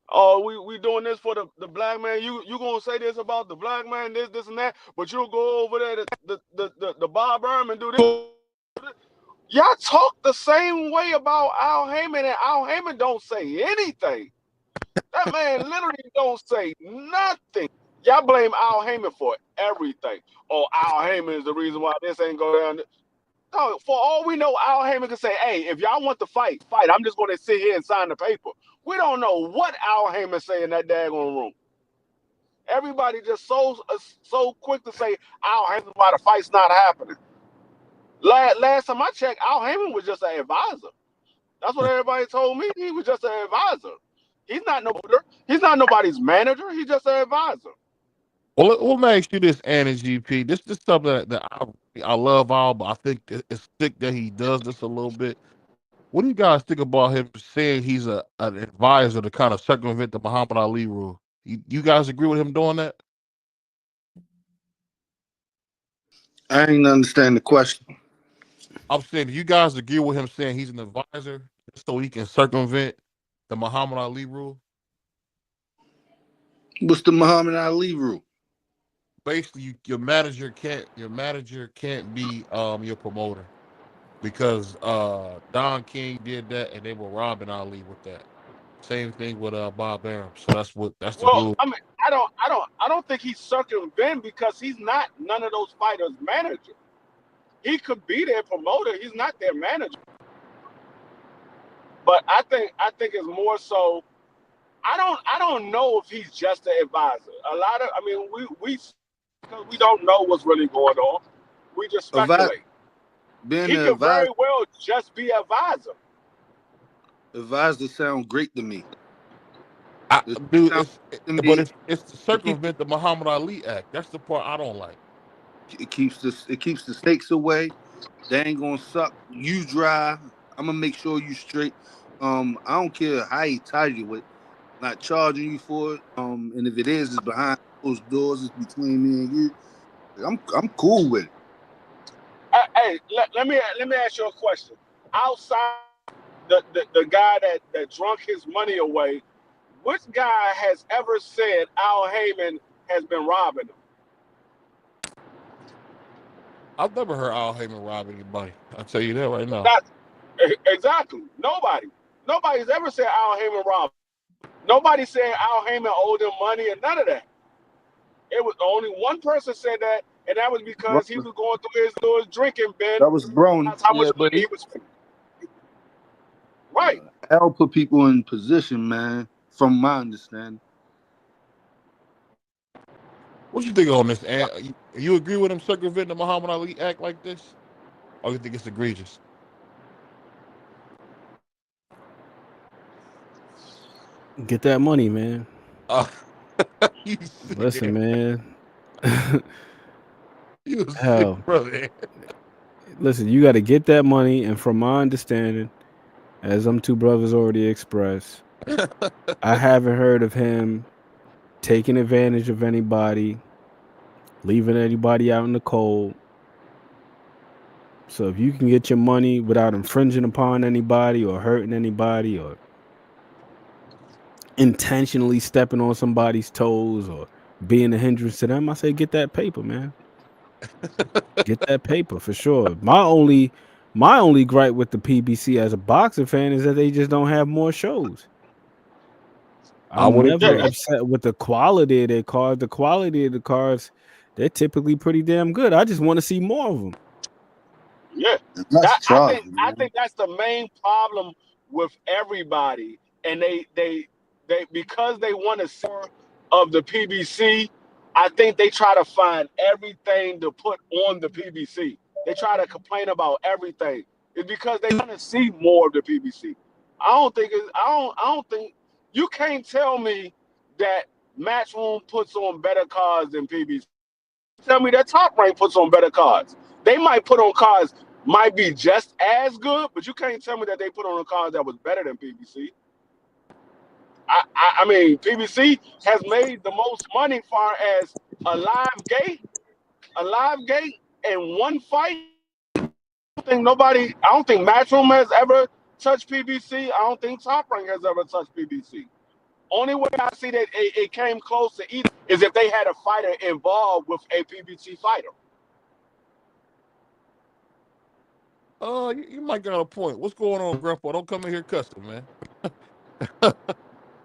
oh, we doing this for the black man. You gonna say this about the black man, this and that, but you'll go over there to the Bob Burnham and do this. Y'all talk the same way about Al Heyman, and Al Heyman don't say anything. That man literally don't say nothing. Y'all blame Al Heyman for everything. Oh, Al Heyman is the reason why this ain't go down. No, for all we know, Al Heyman can say, hey, if y'all want to fight. I'm just going to sit here and sign the paper. We don't know what Al Heyman say in that daggone room. Everybody just so quick to say Al Heyman why the fight's not happening. Last time I checked, Al Heyman was just an advisor. That's what everybody told me. He was just an advisor. He's not no leader. He's not nobody's manager. He's just an advisor. Well, let me ask you this, Anna GP. This is something that I love Al, but I think it's sick that he does this a little bit. What do you guys think about him saying he's an advisor to kind of circumvent the Muhammad Ali rule? You guys agree with him doing that? I ain't understand the question. I'm saying, do you guys agree with him saying he's an advisor so he can circumvent the Muhammad Ali rule? What's the Muhammad Ali rule? Basically, your manager can't be your promoter, because Don King did that and they were robbing Ali with that. Same thing with Bob Arum. So that's the Well, rule. I mean, I don't think he's circumventing, because he's not none of those fighters' manager. He could be their promoter. He's not their manager. But I think it's more so. I don't know if he's just an advisor. Because we don't know what's really going on. We just speculate. Being He an could very advisor, well just be an advisor. advisor sound great to me. Dude, Sound to me, but it's to circumvent the Muhammad Ali Act. That's the part I don't like. it keeps the snakes away. They ain't gonna suck you dry. I'm gonna make sure you straight. I don't care how he ties you with, not charging you for it. And if it is, it's behind closed doors. It's between me and you. I'm cool with it. Hey, let me ask you a question. Outside the guy that drunk his money away, which guy has ever said Al Heyman has been robbing him? I've never heard Al Heyman rob anybody. I'll tell you that right now. Exactly. Nobody's ever said Al Heyman robbed. Nobody said Al Heyman owed him money and none of that. It was only one person said that, and that was because he was going through his drinking bin. That was Brony. That's how much But money he was spending. Right. I'll put people in position, man. From my understanding. What you think on this? You agree with him circumventing the Muhammad Ali act like this, or you think it's egregious? Get that money, man. You Listen, man. You sick, Hell, brother. listen, you got to get that money. And from my understanding, as them two brothers already expressed, I haven't heard of him taking advantage of anybody, leaving anybody out in the cold. So if you can get your money without infringing upon anybody or hurting anybody or intentionally stepping on somebody's toes or being a hindrance to them, I say get that paper, man. Get that paper for sure. My only gripe with the PBC as a boxing fan is that they just don't have more shows. I I'm would never agree. upset with the quality of their cards. The quality of the cards, they're typically pretty damn good. I just want to see more of them. Yeah, That's I tough, think that's the main problem with everybody, and they because they want to see more of the PBC. I think they try to find everything to put on the PBC. They try to complain about everything. It's because they want to see more of the PBC. I don't think you can't tell me that Matchroom puts on better cards than PBC. Tell me that Top Rank puts on better cards. They might put on cards might be just as good, but you can't tell me that they put on a card that was better than PBC. I mean, PBC has made the most money far as a live gate, and one fight. I don't think Matchroom has ever touched PBC. I don't think Top Rank has ever touched PBC. Only way I see that it came close to either is if they had a fighter involved with a PBC fighter. You might got a point. What's going on, Grandpa? Don't come in here cussing, man.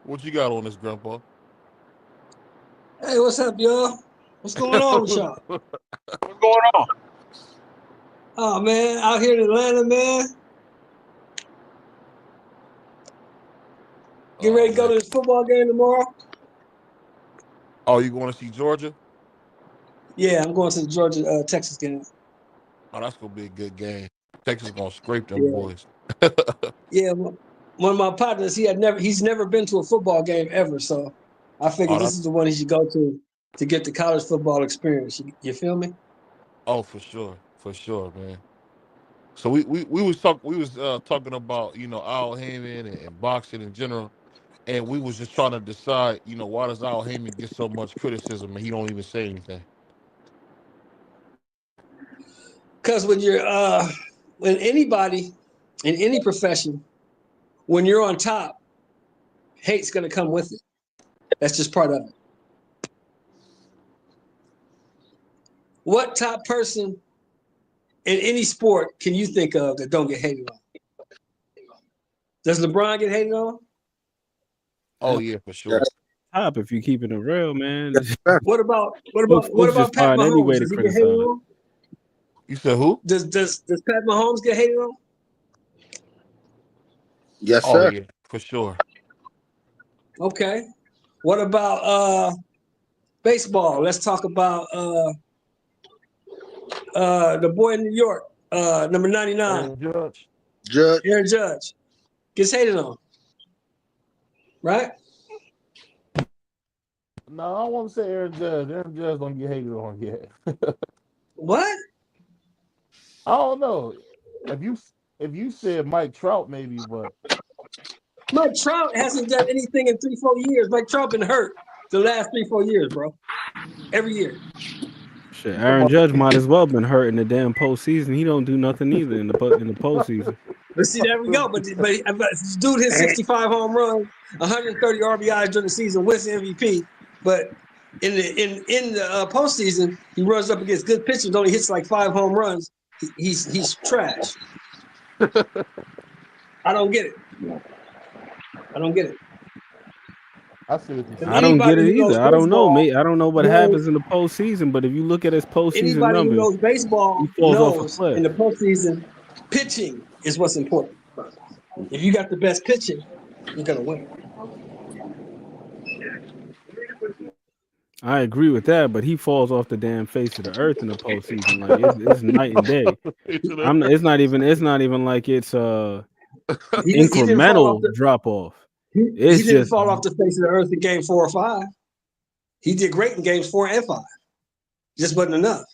What you got on this, Grandpa? Hey, what's up, y'all? What's going on with y'all? What's going on? Oh man, out here in Atlanta, man. Get ready to go to this football game tomorrow? Oh, you going to see Georgia? Yeah, I'm going to the Georgia Texas game. Oh, that's gonna be a good game. Texas gonna scrape them Yeah. boys. Yeah, one of my partners, he's never been to a football game ever, so I figured this is the one he should go to get the college football experience. You feel me? Oh, for sure, man. So we was talking about Al Heyman and boxing in general, and we was just trying to decide why does Al Heyman get so much criticism and he don't even say anything. Because when anybody in any profession, when you're on top, hate's gonna come with it. That's just part of it. What top person in any sport can you think of that don't get hated on? Does LeBron get hated on? Oh yeah, for sure. Top if you keeping it real, man. What about just Pat find any way Mahomes? to Does he get criticize. hated on? You said who? Does Pat Mahomes get hated on? Yes, Oh sir. yeah, for sure. Okay. What about baseball? Let's talk about the boy in New York, number 99. Aaron Judge gets hated on. Right? No, I won't say Aaron Judge. Aaron Judge don't get hated on yet. What? I don't know. If you said Mike Trout, maybe, but Mike Trout hasn't done anything in 3-4 years. Mike Trout been hurt the last 3-4 years, bro. Every year. Shit, Aaron Judge might as well been hurt in the damn postseason. He don't do nothing either in the postseason. But see, there we go. But dude hit 65 home runs, 130 RBIs during the season, wins the MVP. But in the postseason, he runs up against good pitchers, only hits like 5 home runs. He's trash. I don't get it. I don't get it. I don't get it either. I don't know, mate. I don't know what happens in the postseason, but if you look at his postseason anybody numbers, who knows baseball he falls off a knows cliff. in the postseason, pitching is what's important. If you got the best pitching, you're gonna win. I agree with that, but he falls off the damn face of the earth in the postseason. Like it's night and day. It's not even. It's not even like it's He didn't fall off incremental the drop off. he It's didn't just fall off the face of the earth in game 4 or 5. He did great in games 4 and 5. Just wasn't enough.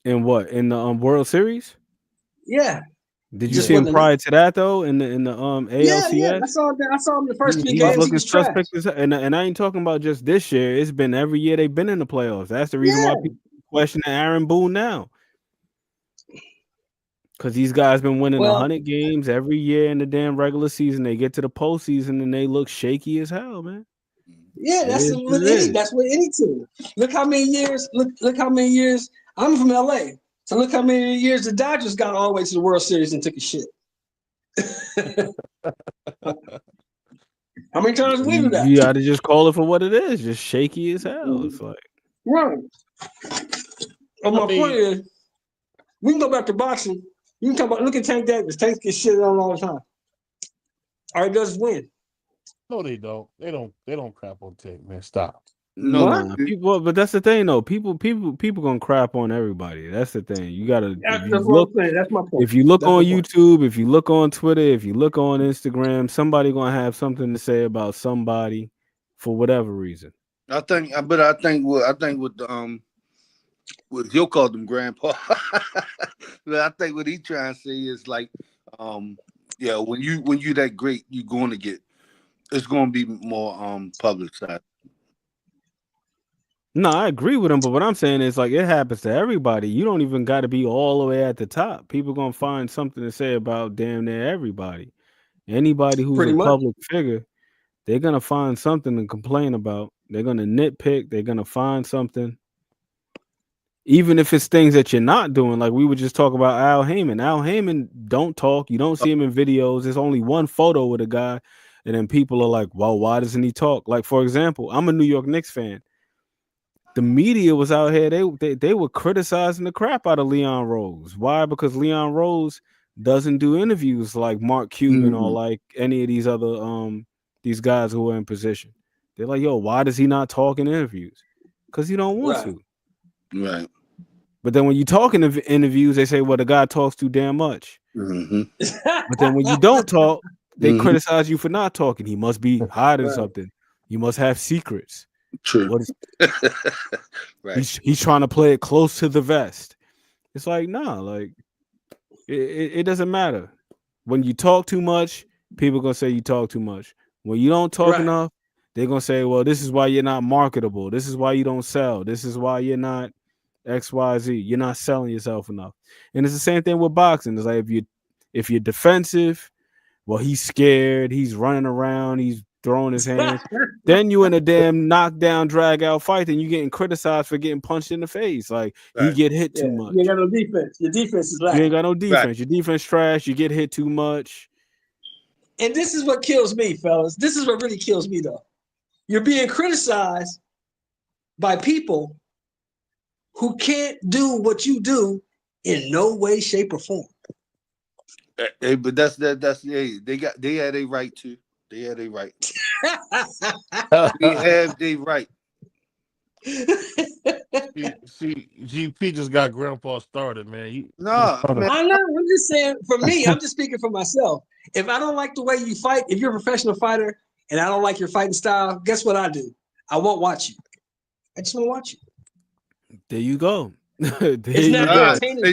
in what in the World Series. Yeah. Did you Just see him wasn't enough. prior to that though? In the Yeah. ALCS, I saw him the first 3 he was games. He looking was trash. suspect as hell. And I ain't talking about just this year. It's been every year they've been in the playoffs. That's the reason why Yeah. people question Aaron Boone now. Because these guys been winning Well, 100 games every year in the damn regular season. They get to the postseason and they look shaky as hell, man. yeah, It that's is what with it any. is. That's with any team. Look how many years. Look how many years. I'm from LA, so look how many years the Dodgers got all the way to the World Series and took a shit. How many times we do that? You got to just call it for what it is. Just shaky as hell. It's like, Right. And my point is, we can go back to boxing. You can talk about look at Tank Davis. Tank gets shit on all the time. All he does is win. No, they don't. They don't crap on Tank, man. Stop. No, nah, people. But that's the thing, though. People gonna crap on everybody. That's the thing. You gotta. That's what I'm saying. That's my point. If you look That's on my point. YouTube, if you look on Twitter, if you look on Instagram, somebody gonna have something to say about somebody for whatever reason. I think with what he'll call them grandpa. But I think what he trying to say is like, yeah, when you that great, you're going to get. It's going to be more publicized. No, I agree with him, but what I'm saying is like it happens to everybody. You don't even got to be all the way at the top. People gonna find something to say about damn near everybody. Anybody who's Pretty a much. public figure, they're gonna find something to complain about. They're gonna nitpick. They're gonna find something, even if it's things that you're not doing. Like we would just talk about Al Heyman. Al Heyman don't talk. You don't see him in videos. There's only one photo with a guy, and then people are like, "Well, why doesn't he talk?" Like for example, I'm a New York Knicks fan. The media was out here. They were criticizing the crap out of Leon Rose. Why? Because Leon Rose doesn't do interviews like Mark Cuban or like any of these other these guys who are in position. They're like, yo, why does he not talk in interviews? Because he don't want to. Right. But then when you talk in interviews, they say, well, the guy talks too damn much. But then when you don't talk, they criticize you for not talking. He must be hiding something. You must have secrets. True. What is right. He's trying to play it close to the vest. It's like, nah, like it doesn't matter. When you talk too much, people gonna say you talk too much. When you don't talk enough, they're gonna say, well, this is why you're not marketable. This is why you don't sell. This is why you're not XYZ. You're not selling yourself enough. And it's the same thing with boxing. It's like if you're defensive, well, he's scared, he's running around, he's throwing his hands. Then you in a damn knockdown, drag out fight, and you getting criticized for getting punched in the face. Like he get hit too much. You ain't got no defense. Your defense is lacking. You ain't got no defense. Your defense trash. You get hit too much. And this is what kills me, fellas. This is what really kills me, though. You're being criticized by people who can't do what you do in no way, shape, or form. Hey, but that's they had a right to. They had a right. They have they right. See, GP just got Grandpa started, man. I know. I'm just saying. For me, I'm just speaking for myself. If I don't like the way you fight, if you're a professional fighter and I don't like your fighting style, guess what I do? I won't watch you. I just won't watch you. There you go. It's not entertaining.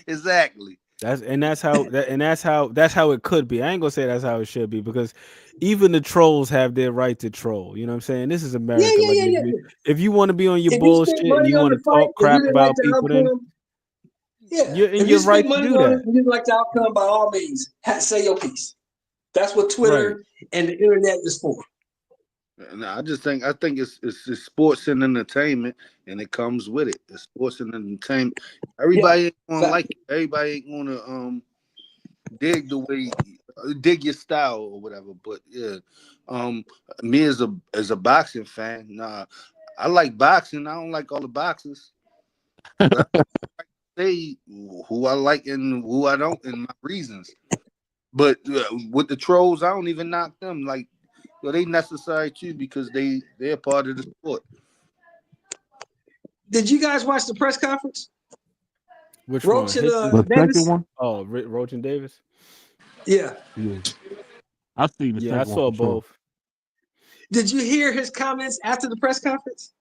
Exactly. That's how it could be. I ain't gonna say that's how it should be because even the trolls have their right to troll. You know what I'm saying? This is America. If you want to be on your bullshit and you want to talk crap about people, then you're right to do that. You like the outcome, by all means, say your piece. That's what Twitter and the internet is for. No, I think it's sports and entertainment, and it comes with it. It's sports and entertainment. Everybody ain't gonna like it. Everybody ain't gonna dig your style or whatever. But yeah, me as a boxing fan, nah, I like boxing. I don't like all the boxers. But I say who I like and who I don't, and my reasons. But with the trolls, I don't even knock them. Like Well, they necessary too because they're part of the sport. Did you guys watch the press conference? Which Roach one? and The Davis? second one? Oh, Roach and Davis. Yeah. Yeah. I seen the Yeah, I second one saw for sure. both. Did you hear his comments after the press conference?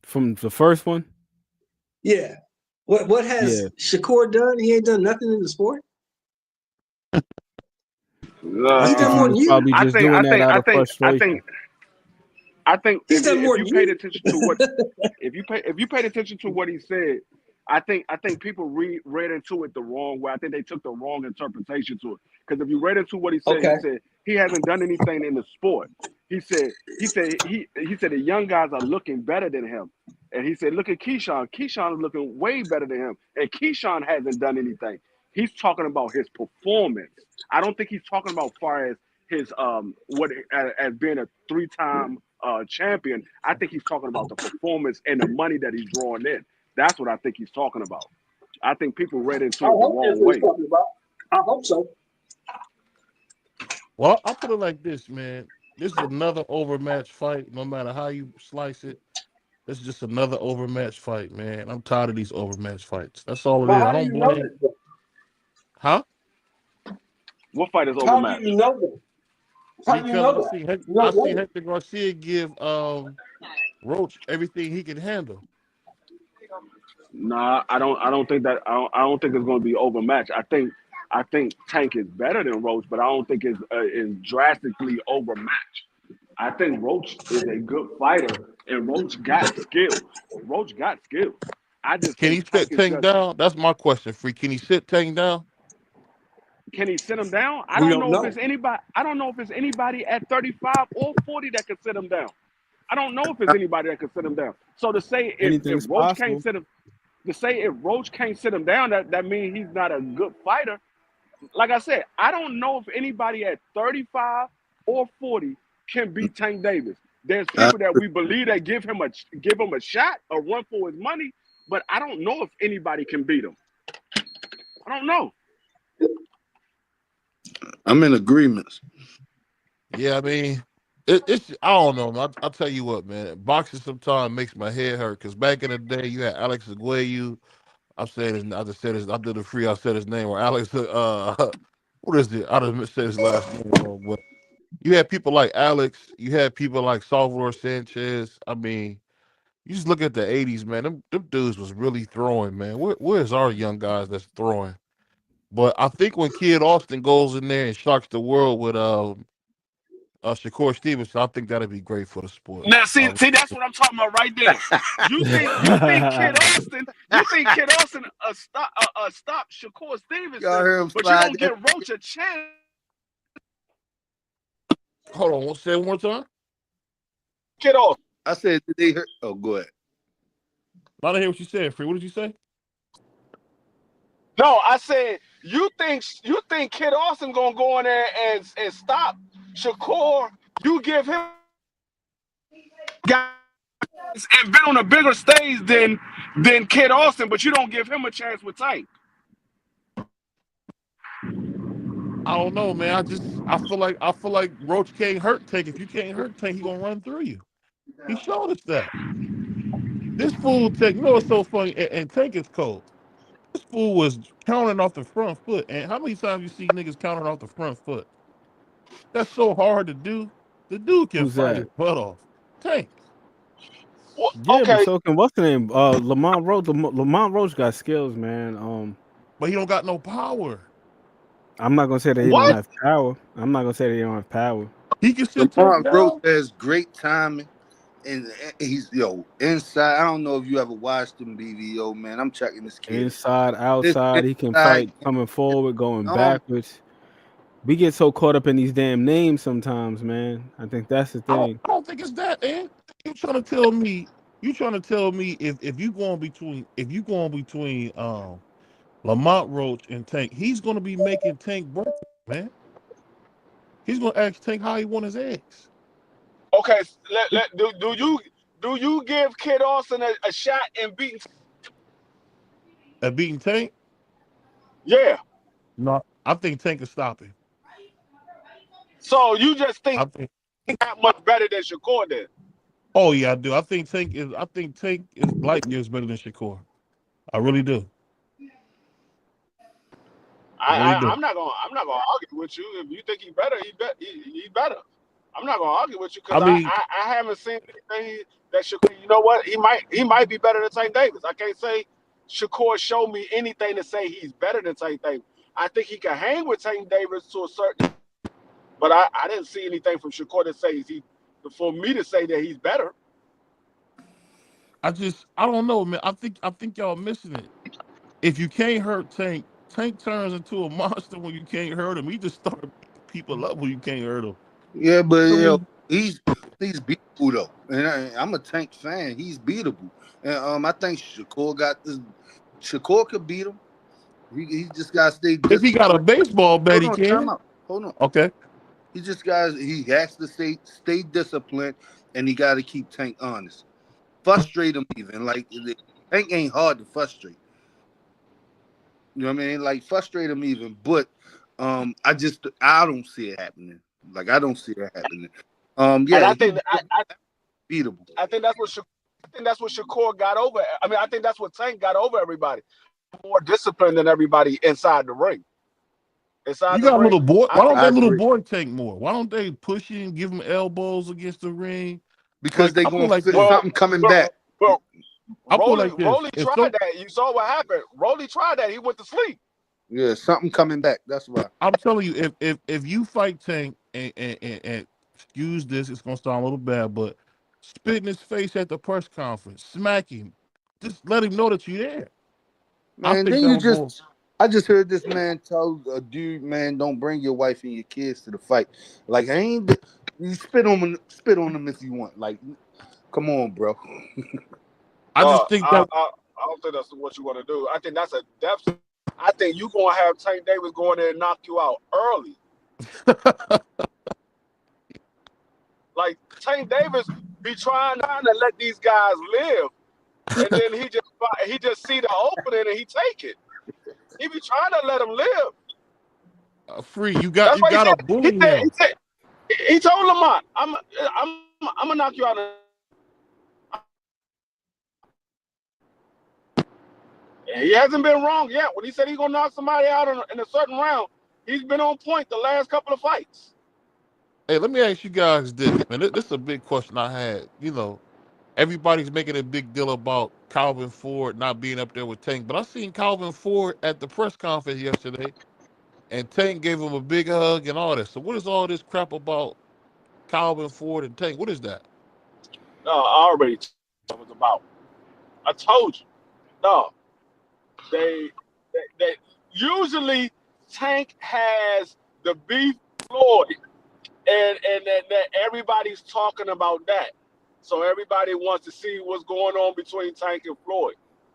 From the first one? Yeah. What has Yeah. Shakur done? He ain't done nothing in the sport. I He's think done he more was than you. probably I just think doing I that think out I of think I frustration. think I think He's done more if than you paid you. attention to what if you paid attention to what he said, I think people read into it the wrong way. I think they took the wrong interpretation to it. Because if you read into what Okay. he said he hasn't done anything in the sport. He said the young guys are looking better than him. And he said, look at Keyshawn. Keyshawn is looking way better than him. And Keyshawn hasn't done anything. He's talking about his performance. I don't think he's talking about far as his as being a 3-time champion. I think he's talking about the performance and the money that he's drawing in. That's what I think he's talking about. I think people read I into it the hope that's wrong what he's way. talking about. I hope so. Well, I'll put it like this, man. This is another overmatched fight, no matter how you slice it. This is just another overmatched fight, man. I'm tired of these overmatched fights. That's all it But is. I how do don't you know blame. this? Huh? What fight is How do overmatched? you know that? How do you Because know that? You I don't see know it. Hector Garcia give Roach everything he can handle. Nah, I don't think that. I don't think it's going to be overmatched. I think Tank is better than Roach, but I don't think it's is drastically overmatched. I think Roach is a good fighter, and Roach got skills. Roach got skills. I just Can think he Tank sit is Tank just. down? That's my question, Free. Can he sit Tank down? Can he sit him down? I We don't don't know if know. it's anybody. I don't know if it's anybody at 35 or 40 that can sit him down. I don't know if it's anybody that can sit him down. So to say if Anything's Roach can't possible. sit him, to say if Roach can't sit him down, that means he's not a good fighter. Like I said, I don't know if anybody at 35 or 40 can beat Tank Davis. There's I, people that we believe that give him a shot, a run for his money, but I don't know if anybody can beat him. I don't know. I'm in agreement. Yeah, I mean, it's I don't know, man. I'll tell you what, man. Boxing sometimes makes my head hurt because back in the day, you had Alex Aguayu. I'm saying his. I just said his. I did the free. I said his name. Or Alex. What is it? I just said his last name wrong. But you had people like Alex. You had people like Salvador Sanchez. I mean, you just look at the '80s, man. Them dudes was really throwing, man. Where's our young guys that's throwing? But I think when Kid Austin goes in there and shocks the world with Shakur Stevenson, I think that'd be great for the sport. Now, see, that's what I'm talking about right there. You think Kid Austin stop Shakur Y'all Stevenson, heard him but you slide don't that? get Roach a chance. Hold on, let's say it one more time. Kid Austin. I said, did they hear? Oh, go ahead. I didn't hear what you said, Free. What did you say? No, I said you think Kid Austin gonna go in there and stop Shakur? You give him guys and been on a bigger stage than Kid Austin, but you don't give him a chance with Tank. I don't know, man. I feel like Roach can't hurt Tank. If you can't hurt Tank, he gonna run through you. He showed us that. This fool Tank, you know what's so funny? And Tank is cold. This fool was counting off the front foot. And how many times you see niggas counting off the front foot? That's so hard to do. The dude can Who's fight that? his butt off. Tank. Well, Yeah, but okay, so can what's the name? Lamont Roach. Lamont Roach got skills, man. But he don't got no power. I'm not gonna say that he don't what? have power. I'm not gonna say that he don't have power. He can sit Tank Lamont Roach down. has great timing, and he's inside. I don't know if you ever watched him, BVO, man. I'm checking this kid. Inside, This outside, he can inside fight coming forward, going normal. backwards. We get so caught up in these damn names sometimes, man. I think that's the thing. I don't think it's that, man. You trying to tell me? If you going between Lamont Roach and Tank, he's gonna be making Tank breakfast, man. He's gonna ask Tank how he want his eggs. Okay, do you give Kid Austin a shot in beating? At beating Tank? Yeah. No, I think Tank can stop him. So you just think I think. that much better than Shakur then? Oh yeah, I do. I think Tank is light years better than Shakur. I really do. I really do. I'm not gonna argue with you. If you think he's better, he's better. I'm not gonna argue with you I because mean, I haven't seen anything that Shakur. You know what? He might be better than Tank Davis. I can't say Shakur showed me anything to say he's better than Tank Davis. I think he can hang with Tank Davis to a certain, but I didn't see anything from Shakur to say for me to say that he's better. I don't know, man. I think y'all missing it. If you can't hurt Tank, Tank turns into a monster when you can't hurt him. He just started beating people up when you can't hurt him. Yeah, but I mean, he's beatable though, and I'm a Tank fan. He's beatable, and I think Shakur got this. Shakur could beat him. He just got to stay if he got a disciplined. baseball bat, Hold he on, time can. out. Hold on. Okay. He has to stay disciplined, and he got to keep Tank honest. Frustrate him even. Like Tank ain't hard to frustrate. You know what I mean? Like frustrate him even, but I don't see it happening. Like I don't see it happening. And Yeah, I he's think I beatable. I think that's what Shakur got over. I mean, I think that's what Tank got over everybody. More disciplined than everybody inside the ring. Inside You the got a ring, little boy. I Why don't think I that little agree boy Tank more? Why don't they push him, give him elbows against the ring? because Like they I feel gonna like fit this. well, something coming well, back. well I feel Rolly like this. If tried so, that. You saw what happened. Rolly tried that. He went to sleep. Yeah, something coming back. That's why. I'm telling you, if you fight Tank and excuse this, it's gonna sound a little bad, but spit in his face at the press conference, smack him, just let him know that you're there. I Man, think then that'll go. I just heard this man tell a dude, man, don't bring your wife and your kids to the fight. Like I ain't. You spit on them if you want. Like, come on, bro. I just think that I don't think that's what you want to do. I think that's a depth. I think you gonna have Tank Davis going there and knock you out early. Like Tank Davis be trying to let these guys live, and then he just see the opening and he take it. He be trying to let them live. free. You That's why he got said to bully him. he told Lamont, I'm gonna knock you out. And he hasn't been wrong yet. When he said he's gonna knock somebody out in a certain round, he's been on point the last couple of fights. Hey, let me ask you guys this, man. This is a big question I had. Everybody's making a big deal about Calvin Ford not being up there with Tank, but I seen Calvin Ford at the press conference yesterday, and Tank gave him a big hug and all that. So what is all this crap about Calvin Ford and Tank? What is that? No, I already told you what it was about. I told you. No, they usually Tank has the beef Floyd, and that everybody's talking about that. So everybody wants to see what's going on between Tank and Floyd.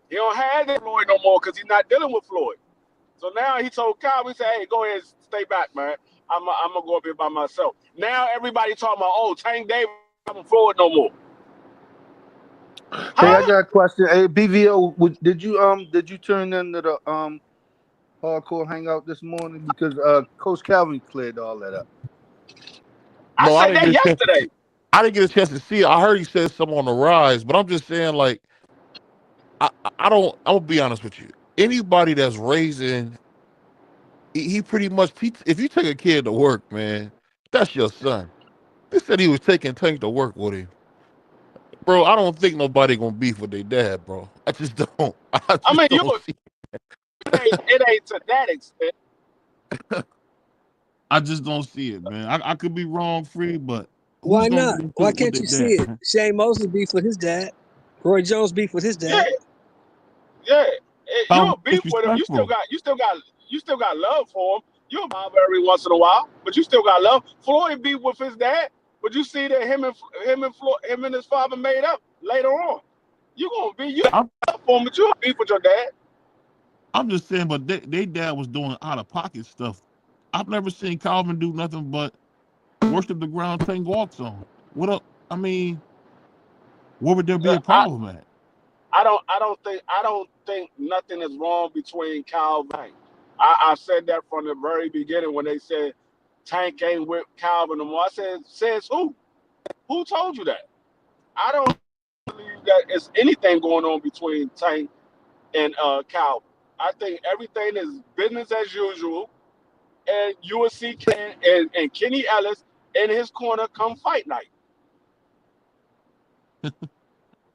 He don't have that Floyd no more because he's not dealing with Floyd. So now he told Kyle, he said, "Hey, go ahead, stay back, man. I'm gonna go up here by myself." Now everybody talking about, "Oh, Tank Davis not Floyd no more." Hey, I Huh? got a question. Hey, BVO, did you turn into the hardcore hangout this morning because Coach Calvin cleared all that up? I No, I said didn't that get a chance. yesterday. I didn't get a chance to see it. I heard he said something on the rise, but I'm just saying, like, I don't. I'm gonna be honest with you. Anybody that's raising, he pretty much. If you take a kid to work, man, that's your son. They said he was taking Tank to work with him, bro. I don't think nobody gonna beef with their dad, bro. I just don't. I I just mean, don't see. it ain't to that extent. I just don't see it, man. I could be wrong, free, but who's Why gonna not? get into Why it with can't their you see dad, it? man? Shane Mosley beef with his dad. Roy Jones beef with his Yeah, dad. yeah. Calvin You'll beef with him. disrespectful. You still got love for him. You'll bob every once in a while, but you still got love. Floyd beef with his dad, but you see that him and his father made up later on. You I'm love for him, but you'll beef with your dad. I'm just saying, but they dad was doing out of pocket stuff. I've never seen Calvin do nothing but worship the ground Tank walks on. What up? I mean, where would there be a I, problem at? I don't think nothing is wrong between Cal and Tank. I said that from the very beginning when they said Tank ain't with Calvin no more. I said, says who? Who told you that? I don't believe that it's anything going on between Tank and Calvin. I think everything is business as usual, and USC and Kenny Ellis in his corner come fight night.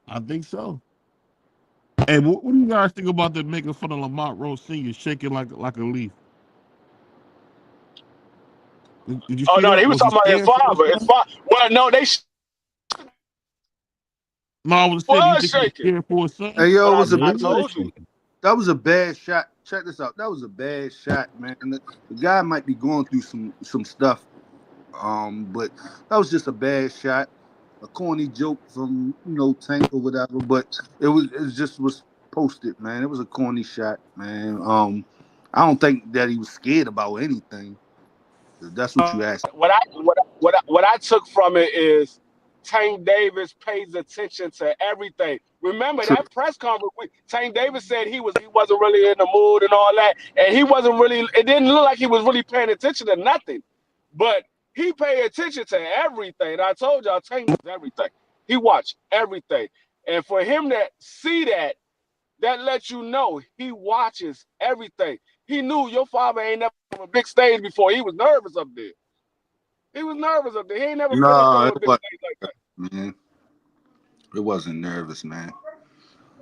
I think so. Hey, what do you guys think about them making fun of Lamont Rose Sr. shaking like a leaf? Did you Oh see no, that? he was Was he talking about his scared for his father. His son? father. Well, no, they No, I was saying, do you was think he was shaking. scared for his son? Hey, yo, But it was a Yeah, I he bad, was told you, shaking. that was a bad shot. Check this out. That was a bad shot, man. The guy might be going through some stuff. But that was just a bad shot, a corny joke from Tank or whatever. But it just was posted, man. It was a corny shot, man. I don't think that he was scared about anything. If that's what you asked. what I took from it is Tank Davis pays attention to everything. Remember True. that press conference? Tank Davis said he wasn't really in the mood and all that, and he wasn't really. It didn't look like he was really paying attention to nothing, but he paid attention to everything. I told y'all, Tank was everything. He watched everything, and for him to see that, that lets you know he watches everything. He knew your father ain't never been on a big stage before. He was nervous up there. He was nervous up there. He ain't never been in front No, of it a big wasn't, stage like that. man. It wasn't nervous, man.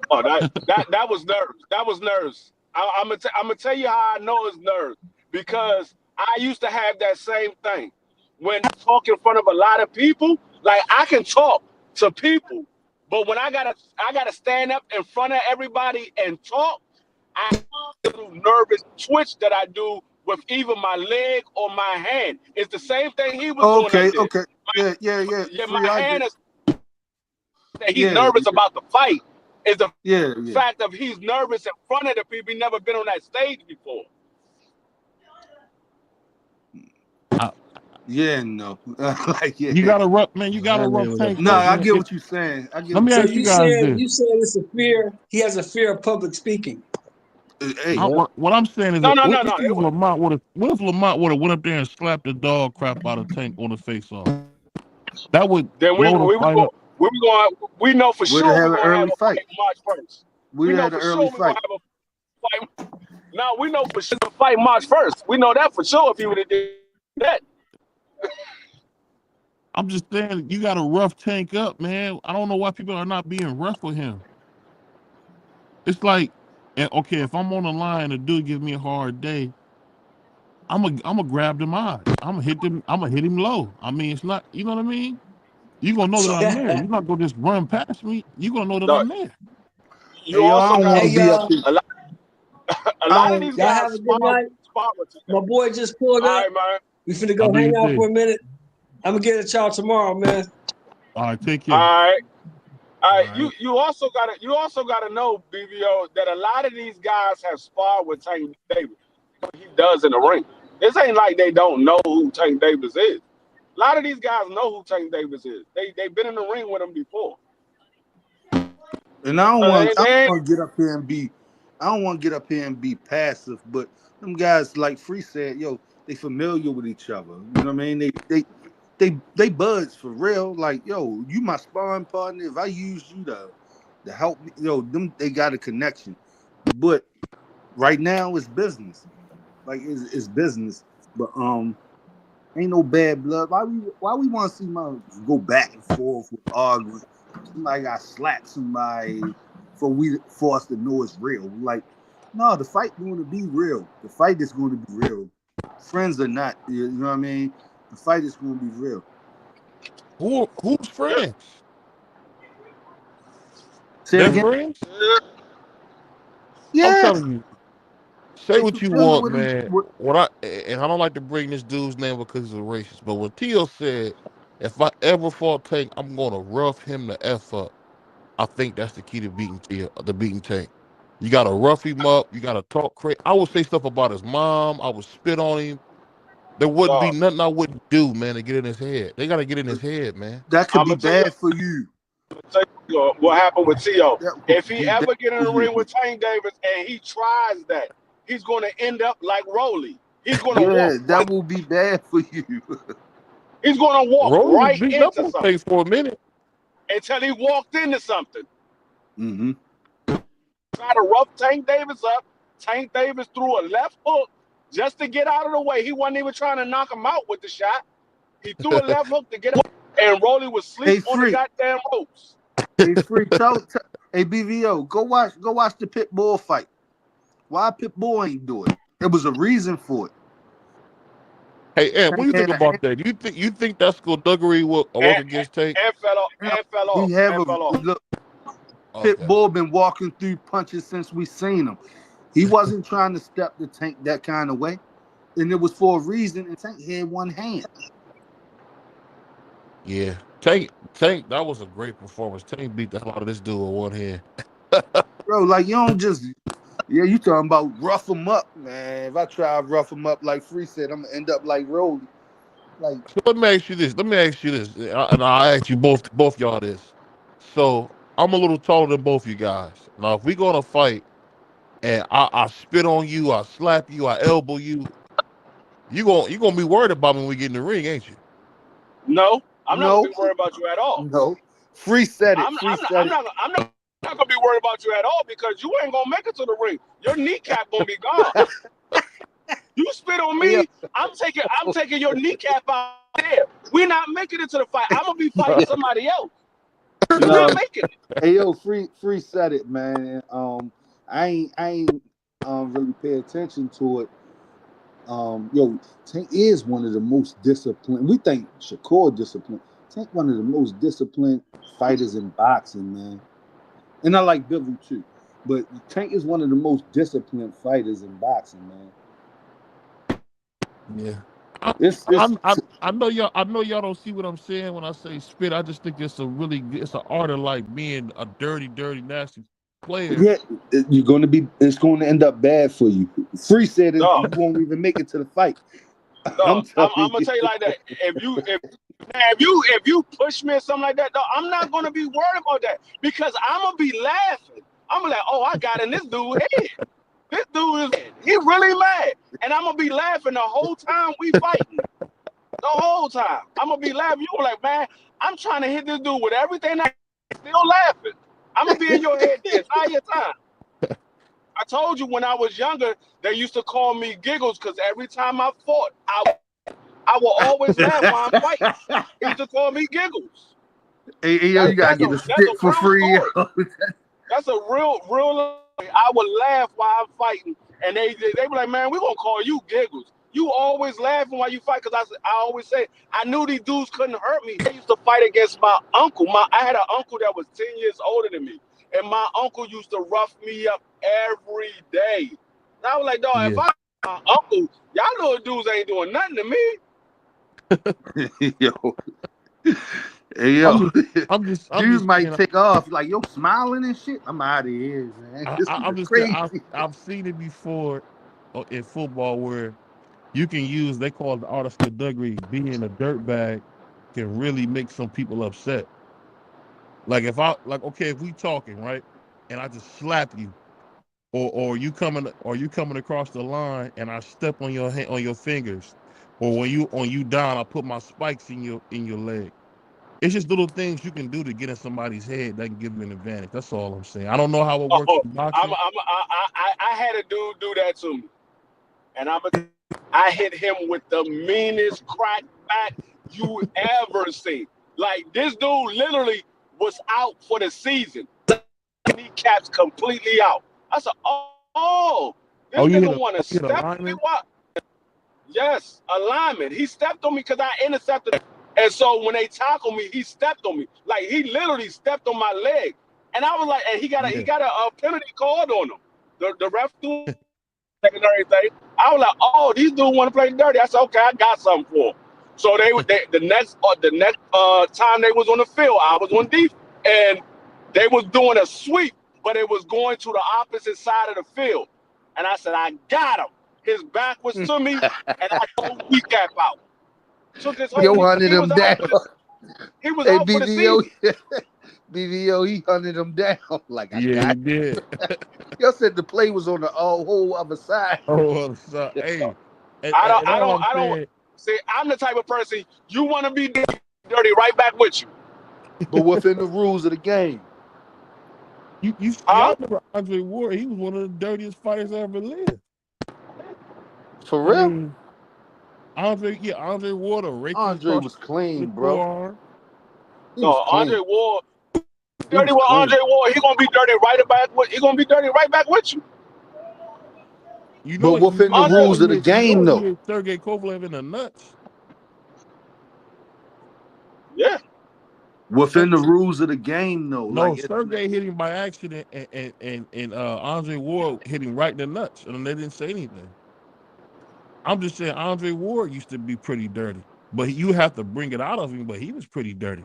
Oh, that was nerves. That was nerves. I'm gonna tell you how I know it's nerves because I used to have that same thing when I talk in front of a lot of people. Like I can talk to people, but when I gotta stand up in front of everybody and talk, I have a little nervous twitch that I do with either my leg or my hand. It's the same thing he was doing up Okay, there. okay. Yeah. Yeah, Free, my I hand get. is that he's Yeah, nervous about the fight. Is the yeah. fact of he's nervous in front of the people. He never been on that stage before. Yeah, no. Like, yeah. You got a rough man. You got a That rough man was a Tank No, up, I man. get what you're saying. I get Let what me you're So ask saying. you you guys said this. it's a fear. He has a fear of public speaking. Hey, yep. What I'm saying is No, that no, what no, if no. Lamont would have went up there and slapped the dog crap out of Tank on the face off? That would Then blow the fight up. we know for we'd have sure had we're an gonna have early a fight. fight March 1st. We We'd know have had an for early sure we're gonna fight. have a fight. Now we know for sure the fight March 1st. We know that for sure if he would have did that. I'm just saying you got a rough Tank up, man. I don't know why people are not being rough with him. It's like, okay, if I'm on the line and a dude gives me a hard day, I'm gonna grab them odds. I'm gonna hit them. I'm gonna hit him low. I mean, it's not. You know what I mean? You gonna know that I'm there. You're not gonna just run past me. You gonna know that No, I'm there. you Hey, yo, I also don't got want Hey to be up y'all, here. a I lot of don't. these y'all guys have a good spar night. with My today. boy just pulled All up. right, man. We finna I go do hang your out for thing. a minute. I'm gonna get at y'all tomorrow, man. All right, take All care. right. All All right, right. you also gotta know, BVO, that a lot of these guys have sparred with Tank Davis. What he does in the ring. This ain't like they don't know who Tank Davis is. A lot of these guys know who Tank Davis is. They've been in the ring with him before. And I don't So want. I don't they want to get up here and be. I don't want to get up here and be passive. But them guys, like Free said, yo, they familiar with each other. You know what I mean? They buds for real. Like, yo, you my sparring partner. If I use you to help me, yo, them they got a connection. But right now it's business. Like it's business. But ain't no bad blood. Why we want to see my go back and forth with arguing? Somebody got slapped somebody for us to know it's real. Like, no, the fight going to be real. The fight is going to be real. Friends or not, you know what I mean? The fight is going to be real. Who's friends? Say it They're again. friends. I'm Yeah, telling you. Say they what you familiar want, with each. man. And I don't like to bring this dude's name because he's a racist. But when Tio said, "If I ever fought Tank, I'm gonna rough him the f up," I think that's the key to beating Tank. You gotta rough him up. You gotta talk crazy. I would say stuff about his mom. I would spit on him. There wouldn't be no. nothing I wouldn't do, man, to get in his head. They gotta get in his head, man. That could I'm be gonna tell you bad for you. what happened with T.O. That could If he be bad ever get in for the ring you. with Tank Davis and he tries that, he's gonna end up like Rolly. He's going to Yeah, walk. that will be bad for you. He's going to walk Rolly was right beating up into on something Tate for a minute. until he walked into something. Mm-hmm. Tried to rough Tank Davis up. Tank Davis threw a left hook just to get out of the way. He wasn't even trying to knock him out with the shot. He threw a left hook to get out, and Rolly was asleep on the goddamn ropes. Hey, Free, hey, BVO, go watch the Pitbull fight. Why Pitbull ain't do it? There was a reason for it. Hey, Ed, what do you think about that? You think that skullduggery will work against Tate? And fell off. He have and fell off. look. Okay. Pitbull been walking through punches since we seen him. He wasn't trying to step the Tank that kind of way, and it was for a reason. And Tank had one hand. Yeah, Tank, that was a great performance. Tank beat the hell out of this dude with one hand. Bro, like you don't just you talking about rough him up, man. If I try to rough him up like Free said, I'm gonna end up like Rolly. Like, so let me ask you this. And I'll ask you both y'all this. So I'm a little taller than both you guys. Now, if we gonna fight and I spit on you, I slap you, I elbow you, you gonna be worried about me when we get in the ring, ain't you? No, I'm not gonna be worried about you at all. No, Free said it. I'm not gonna be worried about you at all because you ain't gonna make it to the ring. Your kneecap gonna be gone. You spit on me, I'm taking your kneecap out there. We're not making it to the fight. I'm gonna be fighting somebody else. We're not making it. Hey yo, Free said it, man. I ain't really pay attention to it. Yo, Tank is one of the most disciplined. We think Shakur disciplined. Tank one of the most disciplined fighters in boxing, man. And I like Bivol too. But Tank is one of the most disciplined fighters in boxing, man. Yeah. I know y'all don't see what I'm saying when I say spit. I just think it's an art of like being a dirty, nasty player. Yeah, it's going to end up bad for you. Free said you won't even make it to the fight. I'm gonna tell you like that. If you push me or something like that, I'm not gonna be worried about that because I'm gonna be laughing. I'm gonna be like, oh, I got in this dude's head. This dude he really mad, and I'm gonna be laughing the whole time we fighting. The whole time I'm gonna be laughing. You like, man, I'm trying to hit this dude with everything. I'm still laughing. I'm gonna be in your head the entire time. I told you when I was younger, they used to call me Giggles because every time I fought, I will always laugh while I'm fighting. They used to call me Giggles. Hey, yo, you gotta get a spit for free. That's a real. I would laugh while I'm fighting, and they be like, "Man, we're gonna call you Giggles. You always laughing while you fight." Because I always say I knew these dudes couldn't hurt me. They used to fight against my uncle. I had an uncle that was 10 years older than me, and my uncle used to rough me up every day. And I was like, dog, if I my uncle, y'all little dudes ain't doing nothing to me. Yo. Hey, yo, you might take off like yo smiling and shit. I'm out of here, man. I've seen it before in football where you can use. They call it the art of skullduggery. Being a dirtbag can really make some people upset. Like if we talking right, and I just slap you, or you coming across the line and I step on your hand, on your fingers, or when you down, I put my spikes in your leg. It's just little things you can do to get in somebody's head that can give you an advantage. That's all I'm saying. I don't know how it works in boxing. I had a dude do that to me, and I hit him with the meanest crack back you ever seen. Like this dude literally was out for the season. Kneecaps completely out. I said, this nigga want to step me. What? Yes, alignment. He stepped on me because I intercepted him. And so when they tackled me, he stepped on me. Like he literally stepped on my leg. And I was like, and he got a penalty called on him. The ref threw secondary thing. I was like, oh, these dudes want to play dirty. I said, okay, I got something for them. So the next time they was on the field, I was on defense. And they was doing a sweep, but it was going to the opposite side of the field. And I said, I got him. His back was to me, and I took the kneecap out. Took his whole hunted him down. He was out for the season. BVO, he hunted him down. Like, he did. Y'all said the play was on the whole other side. Oh, other side. Hey, I don't say I'm the type of person you want to be dirty right back with you. But within the rules of the game. Y'all remember Andre Ward? He was one of the dirtiest fighters I ever lived. For real? Andre Ward or Ray Andre was clean, bro. No, Andre Ward. Dirty with Andre Ward, he gonna be dirty right back with. He gonna be dirty right back with you. But within the rules of the game, though. He hit Sergey Kovalev in the nuts. Yeah. Within the rules of the game, though. No, like Sergey hit him by accident, and Andre Ward hit him right in the nuts, and they didn't say anything. I'm just saying, Andre Ward used to be pretty dirty, but you have to bring it out of him. But he was pretty dirty.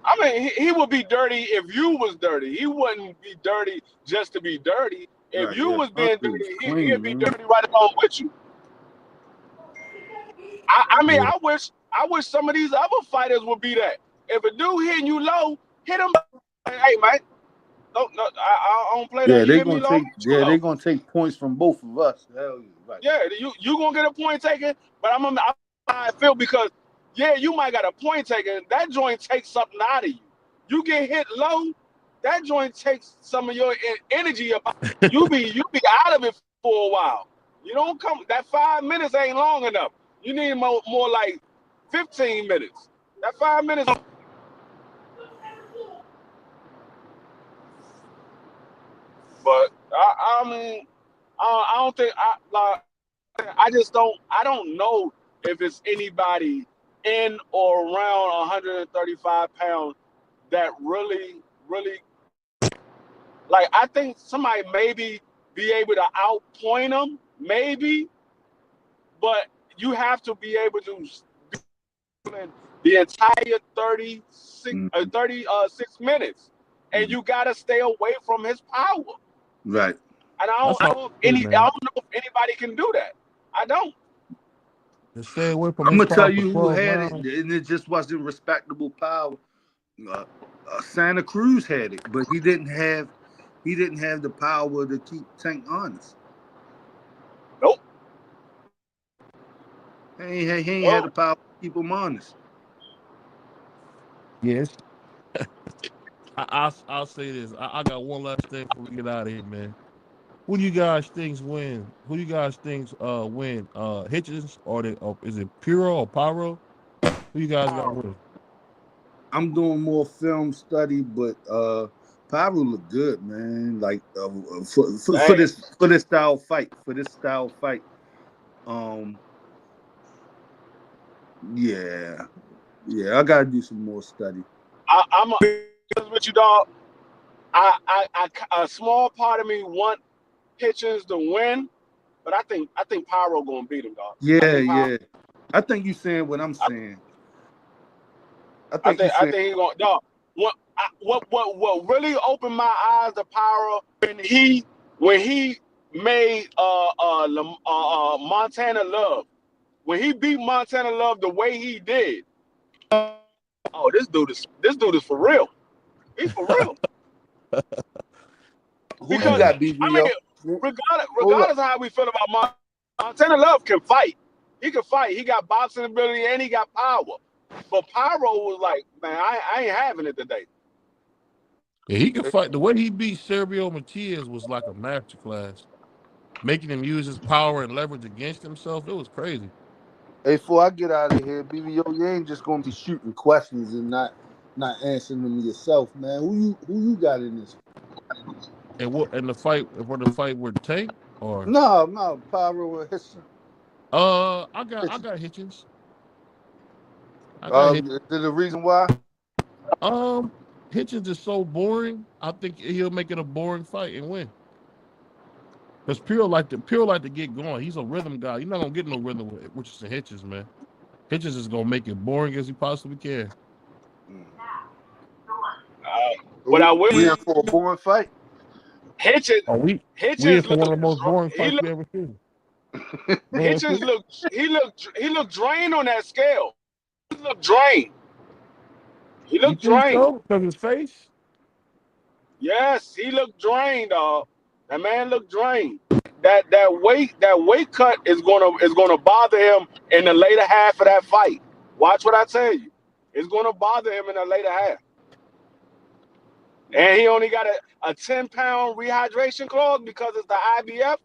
I mean, he would be dirty if you was dirty. He wouldn't be dirty just to be dirty. If you was being dirty, he'd be dirty right along with you. I wish some of these other fighters would be that. If a dude hitting you low, hit him. Hey, man. No, I don't play that. Yeah, they're gonna take points from both of us. Hell yeah, right. Yeah, you gonna get a point taken, but I'm how I feel because you might got a point taken. That joint takes something out of you. You get hit low, that joint takes some of your energy up. You be out of it for a while. You don't come. That 5 minutes ain't long enough. You need more like 15 minutes. That 5 minutes. But I mean, I don't think I don't know if it's anybody in or around 135 pounds that really like. I think somebody maybe be able to outpoint them, maybe, but you have to be able to the entire 36 minutes, and you got to stay away from his power. Right. And I don't know if anybody can do that. I don't. Just stay away from. I'm gonna tell you who had it, and it just wasn't respectable power. Santa Cruz had it, but he didn't have the power to keep Tank honest. Nope. He ain't had the power to keep him honest. Yes. I'll say this. I got one last thing before we get out of here, man. Who do you guys think win? Who do you guys think win? Hitchens or is it Puro or Pyro? Who you guys got win? I'm doing more film study, but Pyro look good, man. Like for this style fight. Yeah, I gotta do some more study. I'm with you, dog. A small part of me want Hitchens to win, but I think Pyro gonna beat him, dog. Yeah. I think you saying what I'm saying. I think he gonna, dog. What really opened my eyes to Pyro when he made Montana Love, when he beat Montana Love the way he did. Oh, this dude is for real. He's for real. Who you got, BVO? I mean, regardless of how we feel about Montana Love can fight. He can fight. He got boxing ability and he got power. But Pyro was like, man, I ain't having it today. Yeah, he can fight. The way he beat Sergio Matias was like a masterclass, making him use his power and leverage against himself. It was crazy. Hey, before I get out of here, BVO, you ain't just gonna be shooting questions and not answering them yourself, man. Who you got in this? And what? And the fight with Tank or no Pyro or Hitchens? I got Hitchens. Is there a reason why? Hitchens is so boring. I think he'll make it a boring fight and win. Because Pure like to get going. He's a rhythm guy. You're not gonna get no rhythm with Richardson Hitchens, man. Hitchens is gonna make it boring as he possibly can. But I will. We in for a boring fight. Hitchens. We in for one of the most boring fights we ever seen. Hitchens he looked drained on that scale. He looked drained. He looked drained. Because his face? Yes, he looked drained, dog. That man looked drained. that weight cut is gonna bother him in the later half of that fight. Watch what I tell you. It's gonna bother him in the later half. And he only got a 10-pound rehydration clause because it's the IBF.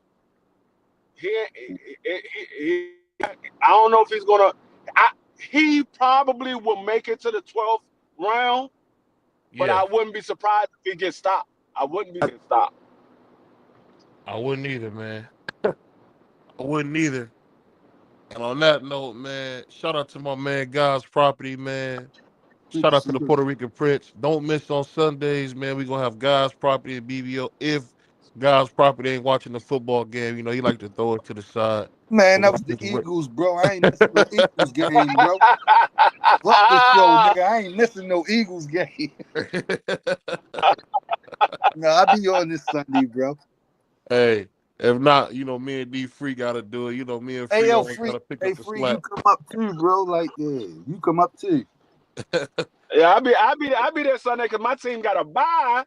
I don't know if he's gonna. He probably will make it to the 12th round, but I wouldn't be surprised if he gets stopped. I wouldn't be getting stopped. I wouldn't either, man. I wouldn't either. And on that note, man, shout out to my man God's Property, man. Shout out to the Puerto Rican Prince. Don't miss on Sundays, man. We're gonna have God's Property at BVO. If God's Property ain't watching the football game, you know, he like to throw it to the side. Man, that was the Eagles, bro. I ain't missing no Eagles game, bro. Fuck this show, nigga. I ain't missing no Eagles game. No, I'll be on this Sunday, bro. Hey, if not, you know, me and D Free gotta do it. You know, me and Free gotta pick up the Free, slack. you come up too, bro. Like, you come up too. Yeah, I'll be there Sunday because my team got a bye.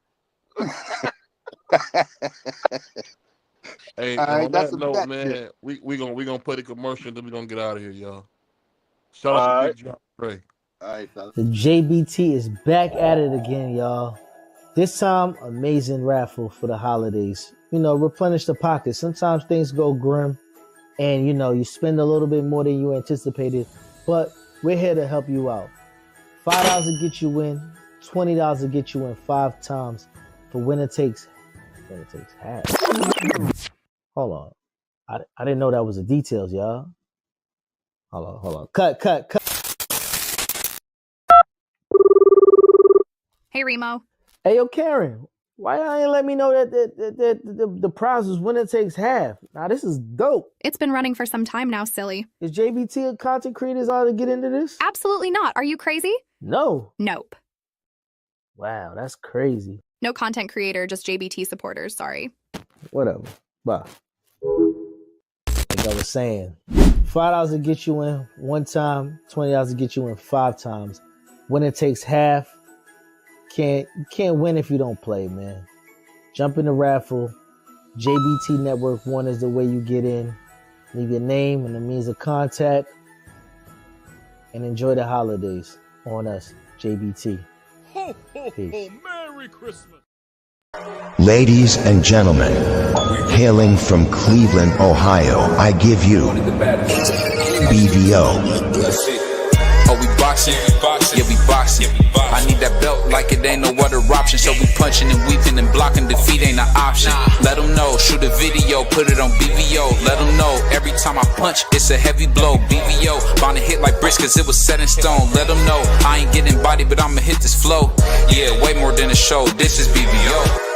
Hey, on that note, man, we gonna put a commercial and then we gonna get out of here, y'all. Shout out to Big John Trey. All right, fellas. The JBT is back at it again, y'all. This time, amazing raffle for the holidays. You know, replenish the pockets. Sometimes things go grim and, you know, you spend a little bit more than you anticipated, but we're here to help you out. $5 to get you in, $20 to get you in 5 times for winner takes half. Hold on. I didn't know that was the details, y'all. Hold on. Cut. Hey, Remo. Hey, yo, Karen, why y'all ain't let me know that the prize was winner takes half? Now, this is dope. It's been running for some time now, silly. Is JBT a content creators ought to get into this? Absolutely not. Are you crazy? No. Nope. Wow, that's crazy. No content creator, just JBT supporters, sorry. Whatever. Bye. Like I was saying, $5 to get you in 1 time, $20 to get you in 5 times. Winner takes half. You can't win if you don't play, man. Jump in the raffle. JBT Network 1 is the way you get in. Leave your name and the means of contact. And enjoy the holidays on us, JBT. Ho, ho, Peace. ho, Merry Christmas. Ladies and gentlemen, hailing from Cleveland, Ohio, I give you BVO. Oh, we boxing? Yeah, we boxing. I need that belt like it ain't no other option. So we punching and weaving and blocking. Defeat ain't an option. Let them know. Shoot a video, put it on BVO. Let them know. Every time I punch, it's a heavy blow. BVO, bound to hit like bricks cause it was set in stone. Let them know. I ain't getting body, but I'ma hit this flow. Yeah, way more than a show. This is BVO.